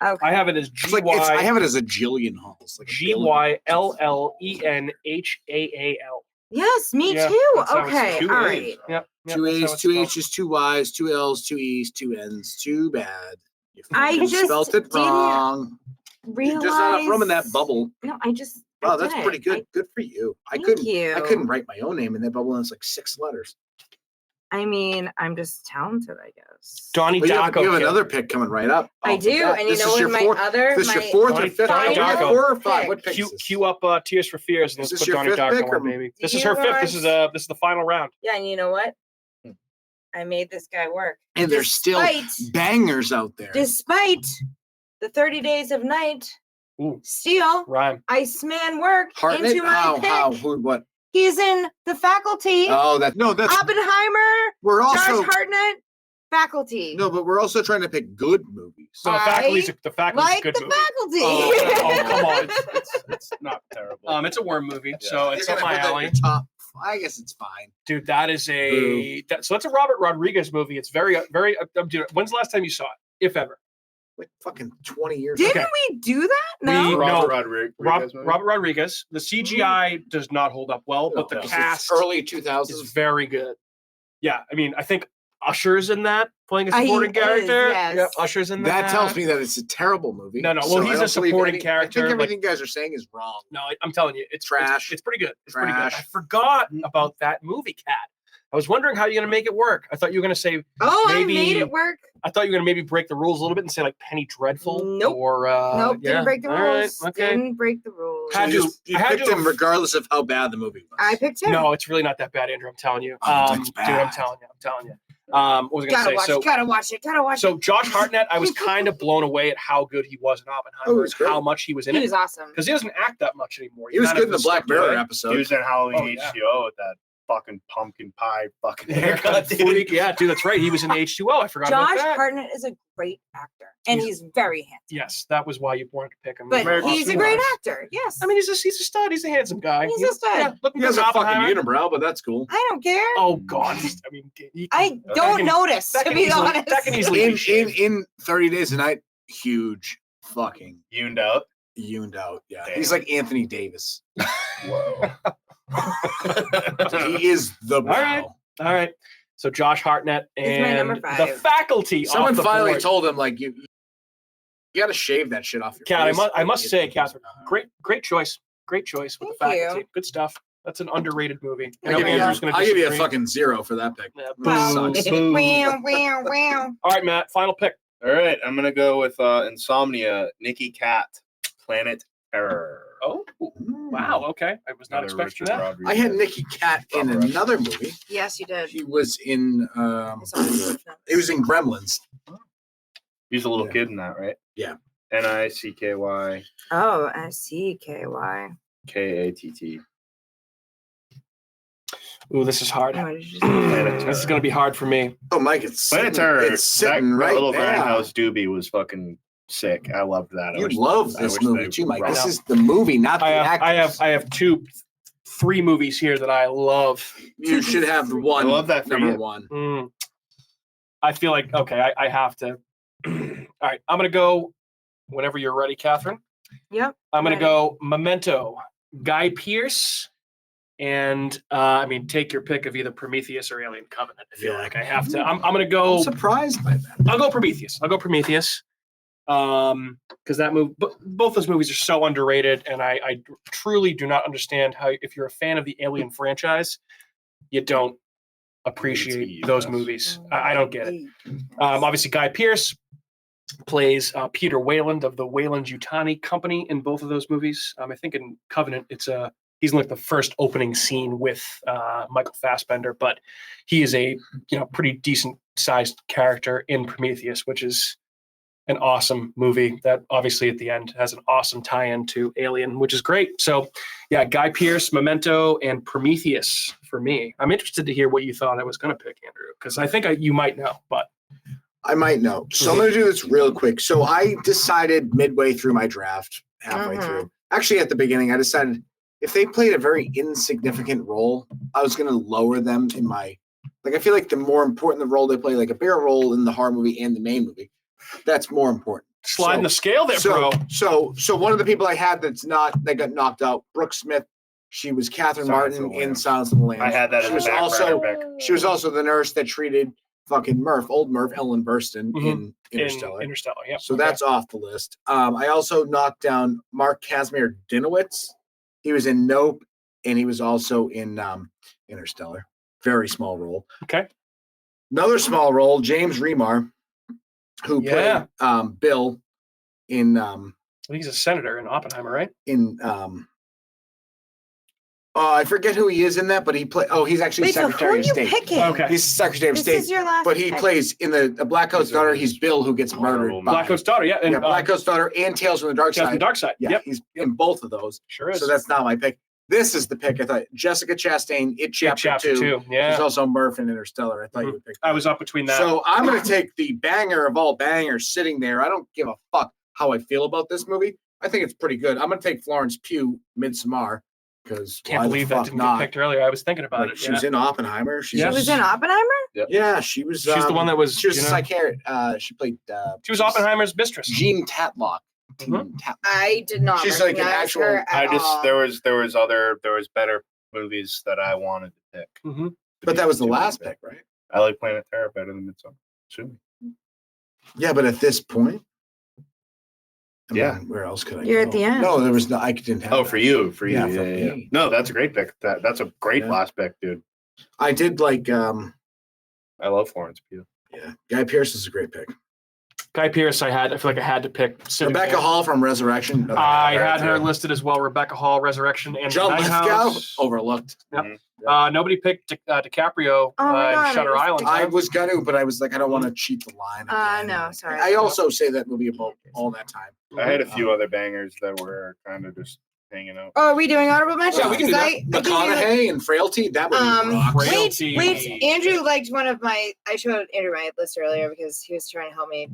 I have it as G-Y. I have it as a jillion halls. Like Gyllenhaal. Yes, me too. Okay, all right. Yep. 2 A's, 2 H's, 2 Y's, 2 L's, 2 E's, 2 N's. Too bad. I just spelled it wrong. Realize. There's not enough room in that bubble. No, I just. Oh, that's pretty good. Good for you. I couldn't write my own name in that bubble, and it's like 6 letters. I mean, I'm just talented, I guess. Donnie Darko. You have another pick coming right up. I do, and you know what my other. This is your 4th or 5th? Donnie Darko. 4 or 5? What pick? Cue up Tears for Fears, and let's put Donnie Darko on, baby. This is her 5th. This is the final round. Yeah, and you know what? I made this guy work. And there's still bangers out there. Despite the 30 Days of Night, Steel, rhyme, Iceman work Hartnett? into my pick. How? Who? What? He's in The Faculty. Oh, that's Oppenheimer. We're also Josh Hartnett. Faculty. No, but we're also trying to pick good movies. So the Faculty's a good like movie. The Faculty. Oh, come on. It's not terrible. It's a worm movie, so it's up my alley. Top. I guess it's fine. Dude, that is so that's a Robert Rodriguez movie. It's very, very, dude, when's the last time you saw it? If ever. like fucking 20 years. Didn't Okay. we do that? No. We- Robert no, Rodriguez. movie? Robert Rodriguez. The CGI does not hold up well, but the No, it's cast early is 2000s. very good. Yeah, I mean, I think Usher's in that, playing a He supporting is, character. yes. Yep, Usher's in that. That tells me that it's a terrible movie. No, well, So he's I a don't believe supporting any- character, I think like- everything you guys are saying is wrong. No, I'm telling you, it's Trash. It's pretty good. It's pretty good. Trash. I forgot about that movie, Cat. I was wondering how you're gonna make it work. I thought you were gonna say. Oh, Maybe- I made it work. I thought you were gonna maybe break the rules a little bit and say like Penny Dreadful. Nope. Or Nope, yeah. didn't break the All right, rules. okay. Didn't break the rules. Had So to- you I had picked to- him regardless of how bad the movie was. I picked him. No, it's really not that bad, Andrew. I'm telling you. Oh, it's Dude, I'm bad. telling you. What was I gonna Gotta say? watch So, it. Gotta watch it. Gotta watch so Josh Hartnett, I was kind of blown away at how good he was in Oppenheimer Oh, and he's great. how much he was it. in He it. was awesome. Because he doesn't act that much anymore. He was kind good of in the just Black stepped Mirror away. He episode. was in Halloween Oh, yeah. H2O with that fucking pumpkin pie fucking Haircut, haircut, dude. freak. Yeah, dude, that's right. He was in H2O. I forgot Josh about that. Hartnett is a great actor, and he's very handsome. Yes, that was why you wanted to pick him. But Very he's a awesome. great actor. Yes. I mean, he's a stud. He's a handsome guy. He's a stud. Yeah, looking He has good a in fucking Oppenheimer. unibrow, but that's cool. I don't care. Oh God! I mean, I don't can- notice, that to can be easily- honest. that can easily- In 30 Days a Night, huge fucking Yooned out. yooned out. Yeah, Damn. he's like Anthony Davis. Whoa. He is the brow. right. All right. So Josh Hartnett He's my number and the 5. faculty. Someone off the finally board. told him like you got to shave that shit off your Kat, face. I must say, Catherine, great choice. Great choice with the Thank you. faculty. Good stuff. That's an underrated movie. I I'll know give you, Andrew's gonna I'll give you a disagree. fucking 0 for that pick. Yeah, Wow. sucks. Wow, wow, wow. All right, Matt. Final pick. All right, I'm gonna go with Insomnia, Nikki Cat, Planet Terror. Oh, wow. Okay, I was not Another expecting Richard that. Rodriguez. I had Nicky Cat in Robert. another movie. Yes, you did. He was in It's on his notes. he was in Gremlins. He's a little Yeah. kid in that, right? Yeah. NICKY Oh, SCKY. KATT. Ooh, this is hard. What did you Planet say? This is going to be hard for me. Oh, Mike, it's Planet sitting, Terror. it's sitting that right little there. grindhouse doobie was fucking sick. I loved that. I You wish- love I this wish movie they too, Mike. brought- This is the movie, not the actress. I have 3 movies here that I love. You should have the one. I love that for number you. 1. Mm. I feel like okay, I have to. All right, I'm gonna go whenever you're ready, Catherine. Yep. I'm gonna Ready. go Memento, Guy Pearce, and I mean, take your pick of either Prometheus or Alien Covenant. I feel Yeah. like I have to. I'm gonna go. I'm surprised by that. I'll go Prometheus. Because that movie, both those movies are so underrated, and I truly do not understand how, if you're a fan of the Alien franchise, you don't appreciate Eve, those yes. movies. I don't get it. Obviously, Guy Pearce plays Peter Wayland of the Wayland-Yutani Company in both of those movies. I think in Covenant, he's in like the first opening scene with Michael Fassbender, but he is a pretty decent sized character in Prometheus, which is an awesome movie that obviously at the end has an awesome tie-in to Alien, which is great. So yeah, Guy Pearce, Memento, and Prometheus for me. I'm interested to hear what you thought I was going to pick, Andrew, because I think you might know, but I might know. So I'm going to do this real quick. So I decided midway through my draft, halfway Mhm. through, actually at the beginning, I decided if they played a very insignificant role, I was going to lower them in my, like, I feel like the more important the role they play, like a bigger role in the horror movie and the main movie, that's more important. sliding the scale there, So, bro. so one of the people I had that got knocked out, Brooke Smith. She was Catherine Silence of Martin the in Lambs. Silence of the Lambs. I had that She in the was background. also pick. she was also the nurse that treated fucking old Murph, Ellen Burstyn Mhm. in Interstellar. In Interstellar, yeah. So that's off the list. I also knocked down Mark Casimir Dinowitz. He was in Nope, and he was also in Interstellar. Very small role. Okay. Another small role, James Remar, who Yeah. played Bill in I think he's a senator in Oppenheimer, right? I forget who he is in that, but he play. Oh, he's actually Wait, so who Secretary are of you State. picking? Okay. He's Secretary of This State, is your last but he pick. plays in the Blackcoat's daughter. He's Bill, who gets murdered. Honorable by- Blackcoat's daughter, yeah. And Yeah, Blackcoat's daughter and Tales from the Dark Tales Side. from the Dark Side. Yeah, Yep. he's in both of those. Sure is. So that's not my pick. This is the pick. I thought Jessica Chastain, Chapter 2. She's Yeah. also Murph in Interstellar. I thought you would pick. I that. was up between that. So I'm going to take the banger of all bangers sitting there. I don't give a fuck how I feel about this movie. I think it's pretty good. I'm going to take Florence Pugh, Midsommar. because Can't believe that didn't get picked earlier. I was thinking about it. She was in Oppenheimer. She was in Oppenheimer? Yeah, she was. She's the one that was. She was a psychiatrist. She played. She was Oppenheimer's mistress. Jean Tatlock. I did not. She's like an recognize actual. her at all. there was better movies that I wanted to pick. Mm-hmm. But that was the last pick, right? I like Planet Terror better than Midsommar. Sure. Yeah, but at this point, I Yeah. mean, where else could I? You're go? at the end. No, there was no. I didn't have. Oh, that. for you. Yeah, Yeah, for yeah. me. No, that's a great pick. That's a great Yeah. last pick, dude. I did like. I love Florence Pugh. Yeah, Guy Pearce is a great pick. Guy Pearce, I feel like I had to pick. Rebecca Hall from Resurrection. I had her listed as well. Rebecca Hall, Resurrection, and John Lithgow, Lighthouse. overlooked. Yep. Mhm. Nobody picked DiCaprio Oh my in God, Shutter Island. I was gonna, but I was like, I don't want to cheat the line. Again. No, sorry. I also say that movie about all that time. I had a few other bangers that were kind of just hanging out. Oh, are we doing honorable mentions? Yeah, we can do that. I give you- McConaughey and Frailty. That would rock. Frailty. wait. Andrew liked one of my. I showed Andrew my list earlier because he was trying to help me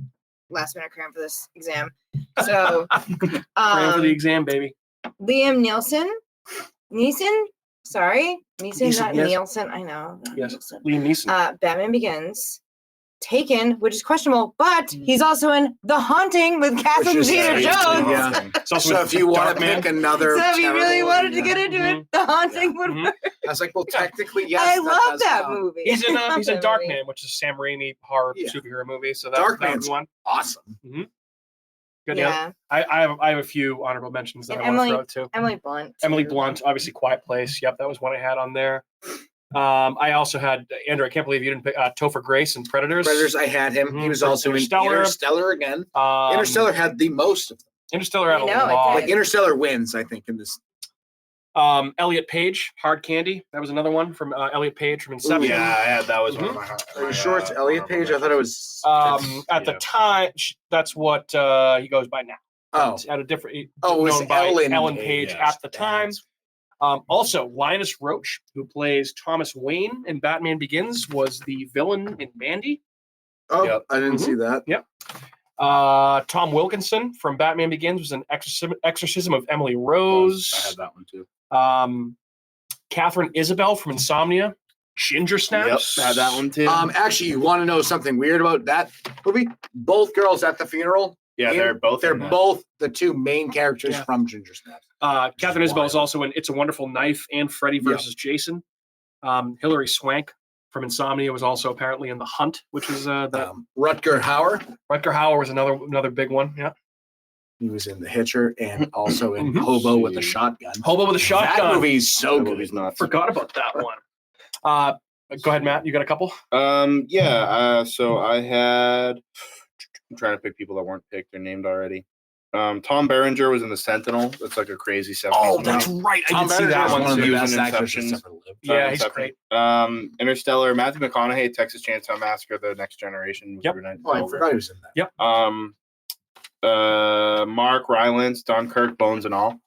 last minute cram for this exam. So, Praying for the exam, baby. Liam Neeson. Sorry, Neeson, Neeson, not yes. Nielsen. I know. not Yes, Nielsen. Liam Neeson. Batman Begins. Taken, which is questionable, but he's also in The Haunting with Catherine Which is Zeta-Jones. Yeah. It's also So with if you want Dark to Man. pick another, So if you really terrible- wanted to yeah. get into it, The Haunting would Mhm. work. I was like, well, technically, yes. I love does that count. movie. He's in I love he's in that Dark movie. Man, which is a Sam Raimi horror Yeah. superhero movie. So that Dark that was Man's one. awesome. Yeah, Good. Yeah. I have a few honorable mentions that And I want to Emily- throw out too. Emily Blunt. Emily too. Blunt, obviously Quiet Place. Yep, that was one I had on there. I also had Andrew. I can't believe you didn't pick Topher Grace and Predators. Predators, I had him. He Mhm. was also in Interstellar. Interstellar again. Um, Interstellar had the most of them. Interstellar had I a know, it lot. did. Like Interstellar wins, I think, in this. Elliot Page, Hard Candy. That was another one from Elliot Page from Inception. Yeah, I had that was one of my. Are you sure it's Elliot Page? I thought it was. At the Yeah. time, that's what he goes by now. Oh, At a different, oh, it was known by Ellen Page Page. at the time. Also, Linus Roach, who plays Thomas Wayne in Batman Begins, was the villain in Mandy. Oh, Yep. I didn't Mhm. see that. Yep. Tom Wilkinson from Batman Begins was an exorcism of Emily I Rose. had that one too. Catherine Isabel from Insomnia. Ginger Snaps. Yep, I had that one too. Actually, you want to know something weird about that movie? Both girls at the funeral. yeah, they're both. They're in that. both the two main characters Yeah. from Ginger Snaps. Catherine Isabel is also in It's a Wonderful Knife and Freddy versus Jason. Hilary Swank from Insomnia was also apparently in The Hunt, which is that Rutger Hauer. Rutger Hauer was another big one. Yeah. He was in The Hitcher and also in Mhm. Hobo with a Shotgun. Hobo with a Shotgun. That movie's so That good. movie's nuts. Forgot about that one. Go ahead, Matt. You got a couple? Yeah. So I had. I'm trying to pick people that weren't picked or named already. Tom Berenger was in The Sentinel. That's like a crazy 70s Oh, movie. that's right. I Tom did see Berenger that is one one of the too. best in actors Inception. that's ever lived. Yeah, he's Inception. great. Interstellar, Matthew McConaughey, Texas Chainsaw Massacre, The Next Generation. Was Yep. Every Night Oh, I Over. forgot he was in that. Yep. Mark Rylance, Dunkirk, Bones and All.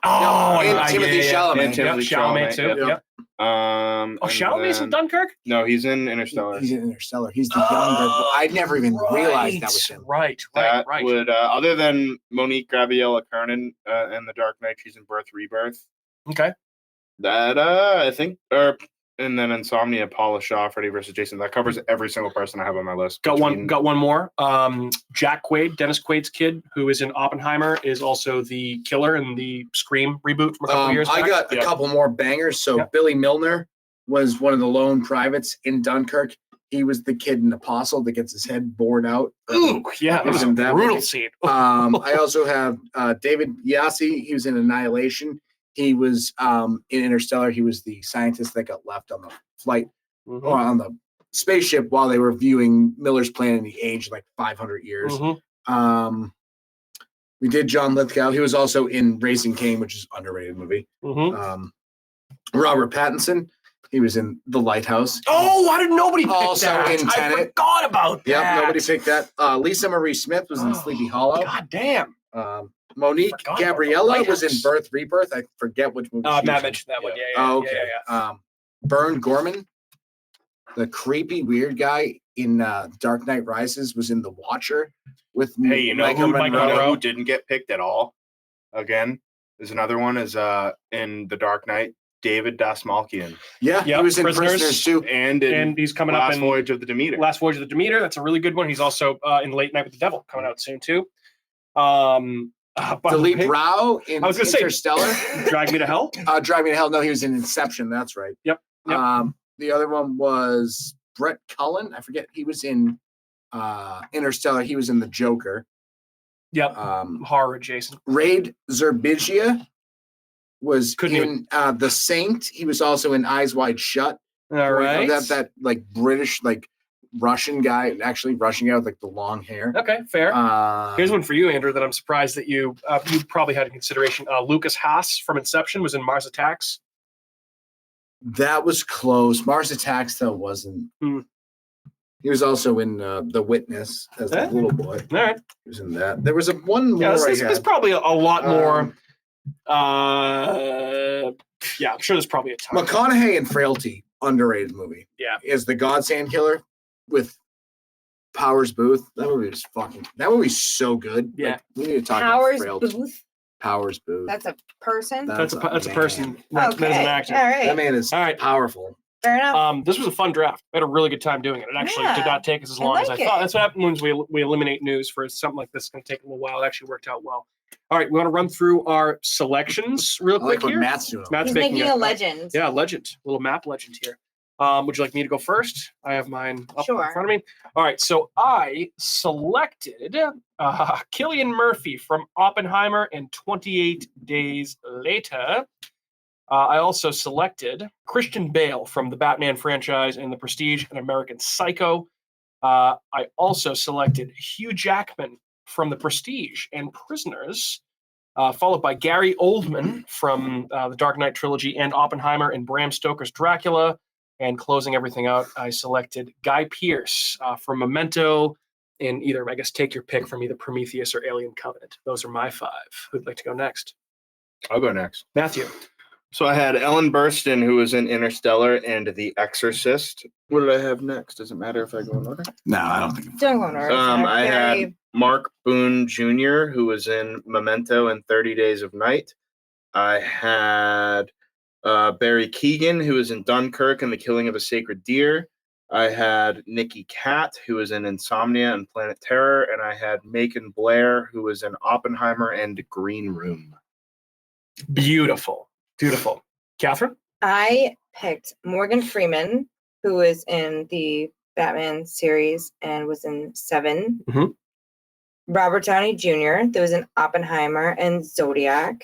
Oh, and Timothée Chalamet. And Yep, Timothée Chalamet Chalamet, too. yep. Yep. Oh, Chalamet's in Dunkirk? No, he's in Interstellar. He's in Interstellar. He's the younger. I never even realized that was him. Right. That Right. would, other than Monique Gabriella Kernan in The Dark Knight, she's in Birth Rebirth. Okay. That I think, and then Insomnia, Paula Shaw, Freddy versus Jason. That covers every single person I have on my list. Got between- one more. Jack Quaid, Dennis Quaid's kid, who is in Oppenheimer, is also the killer in the Scream reboot from a couple years back. I got a Yeah. couple more bangers. So Yep. Billy Milner was one of the lone privates in Dunkirk. He was the kid in Apostle that gets his head bored out. Ooh, yeah, it was a Isn't that brutal movie? scene. I also have David Yassi. He was in Annihilation. He was in Interstellar. He was the scientist that got left on the flight Mhm. or on the spaceship while they were viewing Miller's Planet, and he aged like 500 years. Mhm. We did John Lithgow. He was also in Raising Cain, which is an underrated movie. Mhm. Robert Pattinson. He was in The Lighthouse. Oh, why did nobody pick Also that? in I Tenet. forgot about that. Yep, nobody picked that. Lisa Marie Smith was in Oh, Sleepy Hollow. God damn. Monique Forgot about Gabriella The was in Lighthouse. Birth Rebirth. I forget which movie. she Matt was in. mentioned that one. Yeah, Oh, yeah, okay. yeah. Bern Gorman, the creepy weird guy in Dark Knight Rises, was in The Watcher with Hey, you know Micah who, Micah you know Monroe? who didn't get picked at all? Again, There's another one is in The Dark Knight, David Dastmalchian. Yeah, Yep, he was in Prisoners. Prisoners too. And he's coming up Last in Voyage of the Demeter. Last Voyage of the Demeter. That's a really good one. He's also in Late Night with the Devil coming out soon too. By the Philippe way, Rao in I was gonna say- Interstellar. Drag Me to Hell. Drive Me to Hell. No, he was in Inception. That's right. Yep. The other one was Brett Cullen. I forget. He was in Interstellar. He was in The Joker. Yep. Horror adjacent. Raid Zerbigia was Couldn't in The Saint. He was also in Eyes Wide Shut. All right. That like British, like Russian guy, actually Russian guy with like the long hair. Okay, fair. Uh, Here's one for you, Andrew, that I'm surprised that you probably had in consideration. Lucas Haas from Inception was in Mars Attacks. That was close. Mars Attacks, though, wasn't. Hmm. He was also in The Witness as the little boy. All right. He was in that. There was one more. Yeah, I there's had. probably a lot more. Yeah, I'm sure there's probably a ton. McConaughey in Frailty, underrated movie. Yeah. Is the Godsend Killer with Powers Booth. That movie is fucking. That movie's so good. Yeah. Like, we need to talk Powers about Frailty. Booth. Powers Booth. That's a person. That's a man. person. That is an actor. All right. That man is All right. powerful. Fair enough. This was a fun draft. I had a really good time doing it. It actually Yeah, did not take us as I long as I like thought. it. That's what happens when we eliminate news for something like this. It's going to take a little while. It actually worked out well. All right, we want to run through our selections real I like quick what here. Matt's doing. Matt's He's making making a legend. Yeah, legend. A little map legend here. Would you like me to go first? I have mine up Sure. in front of me. All right, so I selected Cillian Murphy from Oppenheimer and 28 Days Later. I also selected Christian Bale from the Batman franchise and The Prestige and American Psycho. I also selected Hugh Jackman from The Prestige and Prisoners, followed by Gary Oldman from the Dark Knight trilogy and Oppenheimer and Bram Stoker's Dracula. And closing everything out, I selected Guy Pearce from Memento and either, I guess, take your pick from either Prometheus or Alien Covenant. Those are my five. Who'd like to go next? I'll go next. Matthew. So I had Ellen Burstyn, who was in Interstellar and The Exorcist. What did I have next? Does it matter if I go in order? No, I don't think. Don't go nervous. I had Mark Boone Jr., who was in Memento and 30 Days of Night. I had Barry Keoghan, who was in Dunkirk and The Killing of a Sacred Deer. I had Nikki Katt, who was in Insomnia and Planet Terror. And I had Macon Blair, who was in Oppenheimer and Green Room. Beautiful. Beautiful. Catherine? I picked Morgan Freeman, who was in the Batman series and was in Seven. Mhm. Robert Downey Jr., that was in Oppenheimer and Zodiac.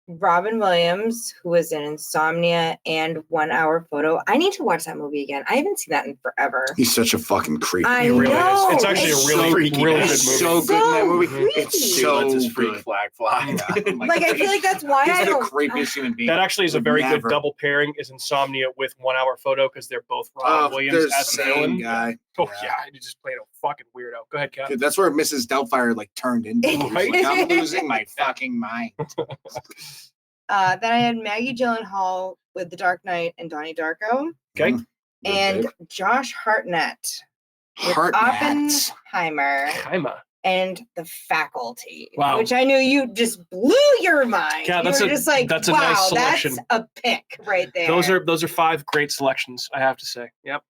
Robin Williams, who was in Insomnia and 1 Hour Photo. I need to watch that movie again. I haven't seen that in forever. He's such a fucking creep. I It really know. is. It's actually It's a really, freaky. really good It's movie. so good in that movie. creepy. It's He so lets his freak good. flag fly. Like, I feel like that's why He's I like the don't. creepiest human being. That actually is a Would very never. good double pairing is Insomnia with 1 Hour Photo because they're both Robin Williams there's as the the same villain. guy. Oh, yeah. He just played a fucking weirdo. Go ahead, Cap. Dude, that's where Mrs. Doubtfire like turned into. He was Right? like, I'm losing my fucking mind. Then I had Maggie Gyllenhaal with The Dark Knight and Donnie Darko. Okay. Mhm. And Josh Hartnett with Hartnett. Oppenheimer Kaima. and The Faculty. Wow. Which I knew you just blew your mind. Yeah, you that's were a- just like, that's a wow, nice selection. that's a pick right there. Those are five great selections, I have to say. Yep.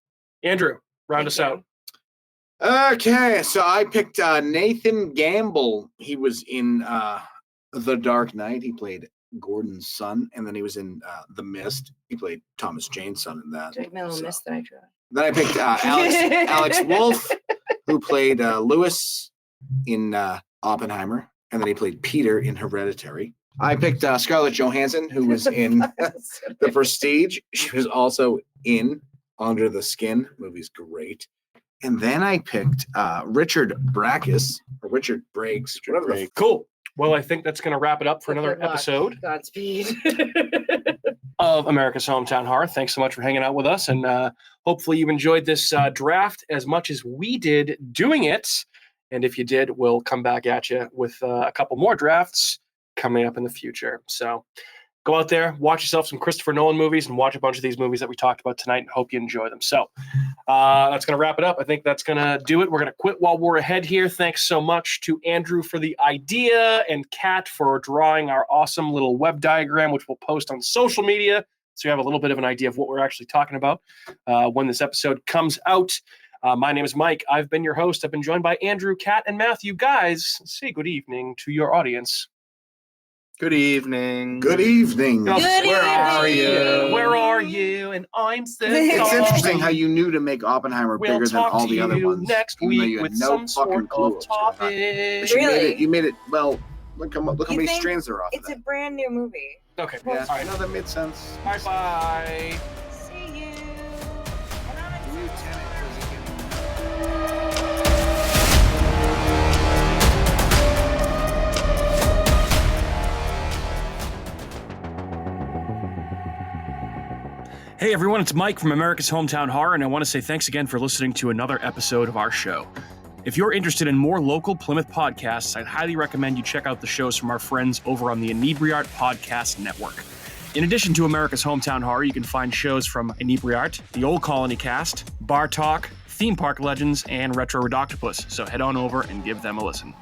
Andrew, round us Thank out. Okay, so I picked Nathan Gamble. He was in The Dark Knight. He played Gordon's son, and then he was in The Mist. He played Thomas Jane's son in that. Take me a little So- miss that I tried. Then I picked Alex Wolff, who played Lewis in Oppenheimer, and then he played Peter in Hereditary. I picked Scarlett Johansson, who was in The Prestige. She was also in Under the Skin. Movie's great. And then I picked Richard Brackus, or Richard Briggs, whatever the Cool. Well, I think that's going to wrap it up for Good another luck. episode Godspeed. of America's Hometown Horror. Thanks so much for hanging out with us. And hopefully you enjoyed this draft as much as we did doing it. And if you did, we'll come back at you with a couple more drafts coming up in the future. So go out there, watch yourself some Christopher Nolan movies, and watch a bunch of these movies that we talked about tonight, and hope you enjoy them. So that's going to wrap it up. I think that's going to do it. We're going to quit while we're ahead here. Thanks so much to Andrew for the idea and Kat for drawing our awesome little web diagram, which we'll post on social media, so you have a little bit of an idea of what we're actually talking about when this episode comes out. My name is Mike. I've been your host. I've been joined by Andrew, Kat, and Matthew. Guys, say good evening to your audience. Good evening. Good evening. Good Where are evening. you? Where are you? And I'm so It's sorry. interesting how you knew to make Oppenheimer We'll bigger than talk all to the other you ones. next even though week you had with no some fucking sort clue of what's going on. topic. But you Really? made it. Well, look how You many think strands there are. It's a brand new movie. Okay. Yeah, All right. no, that made sense. Bye-bye. See you. And I'm New Tenet doesn't get- Hey everyone, it's Mike from America's Hometown Horror, and I want to say thanks again for listening to another episode of our show. If you're interested in more local Plymouth podcasts, I'd highly recommend you check out the shows from our friends over on the Inebriart Podcast Network. In addition to America's Hometown Horror, you can find shows from Inebriart, the Old Colony Cast, Bar Talk, Theme Park Legends, and Retro Redoctopus, so head on over and give them a listen.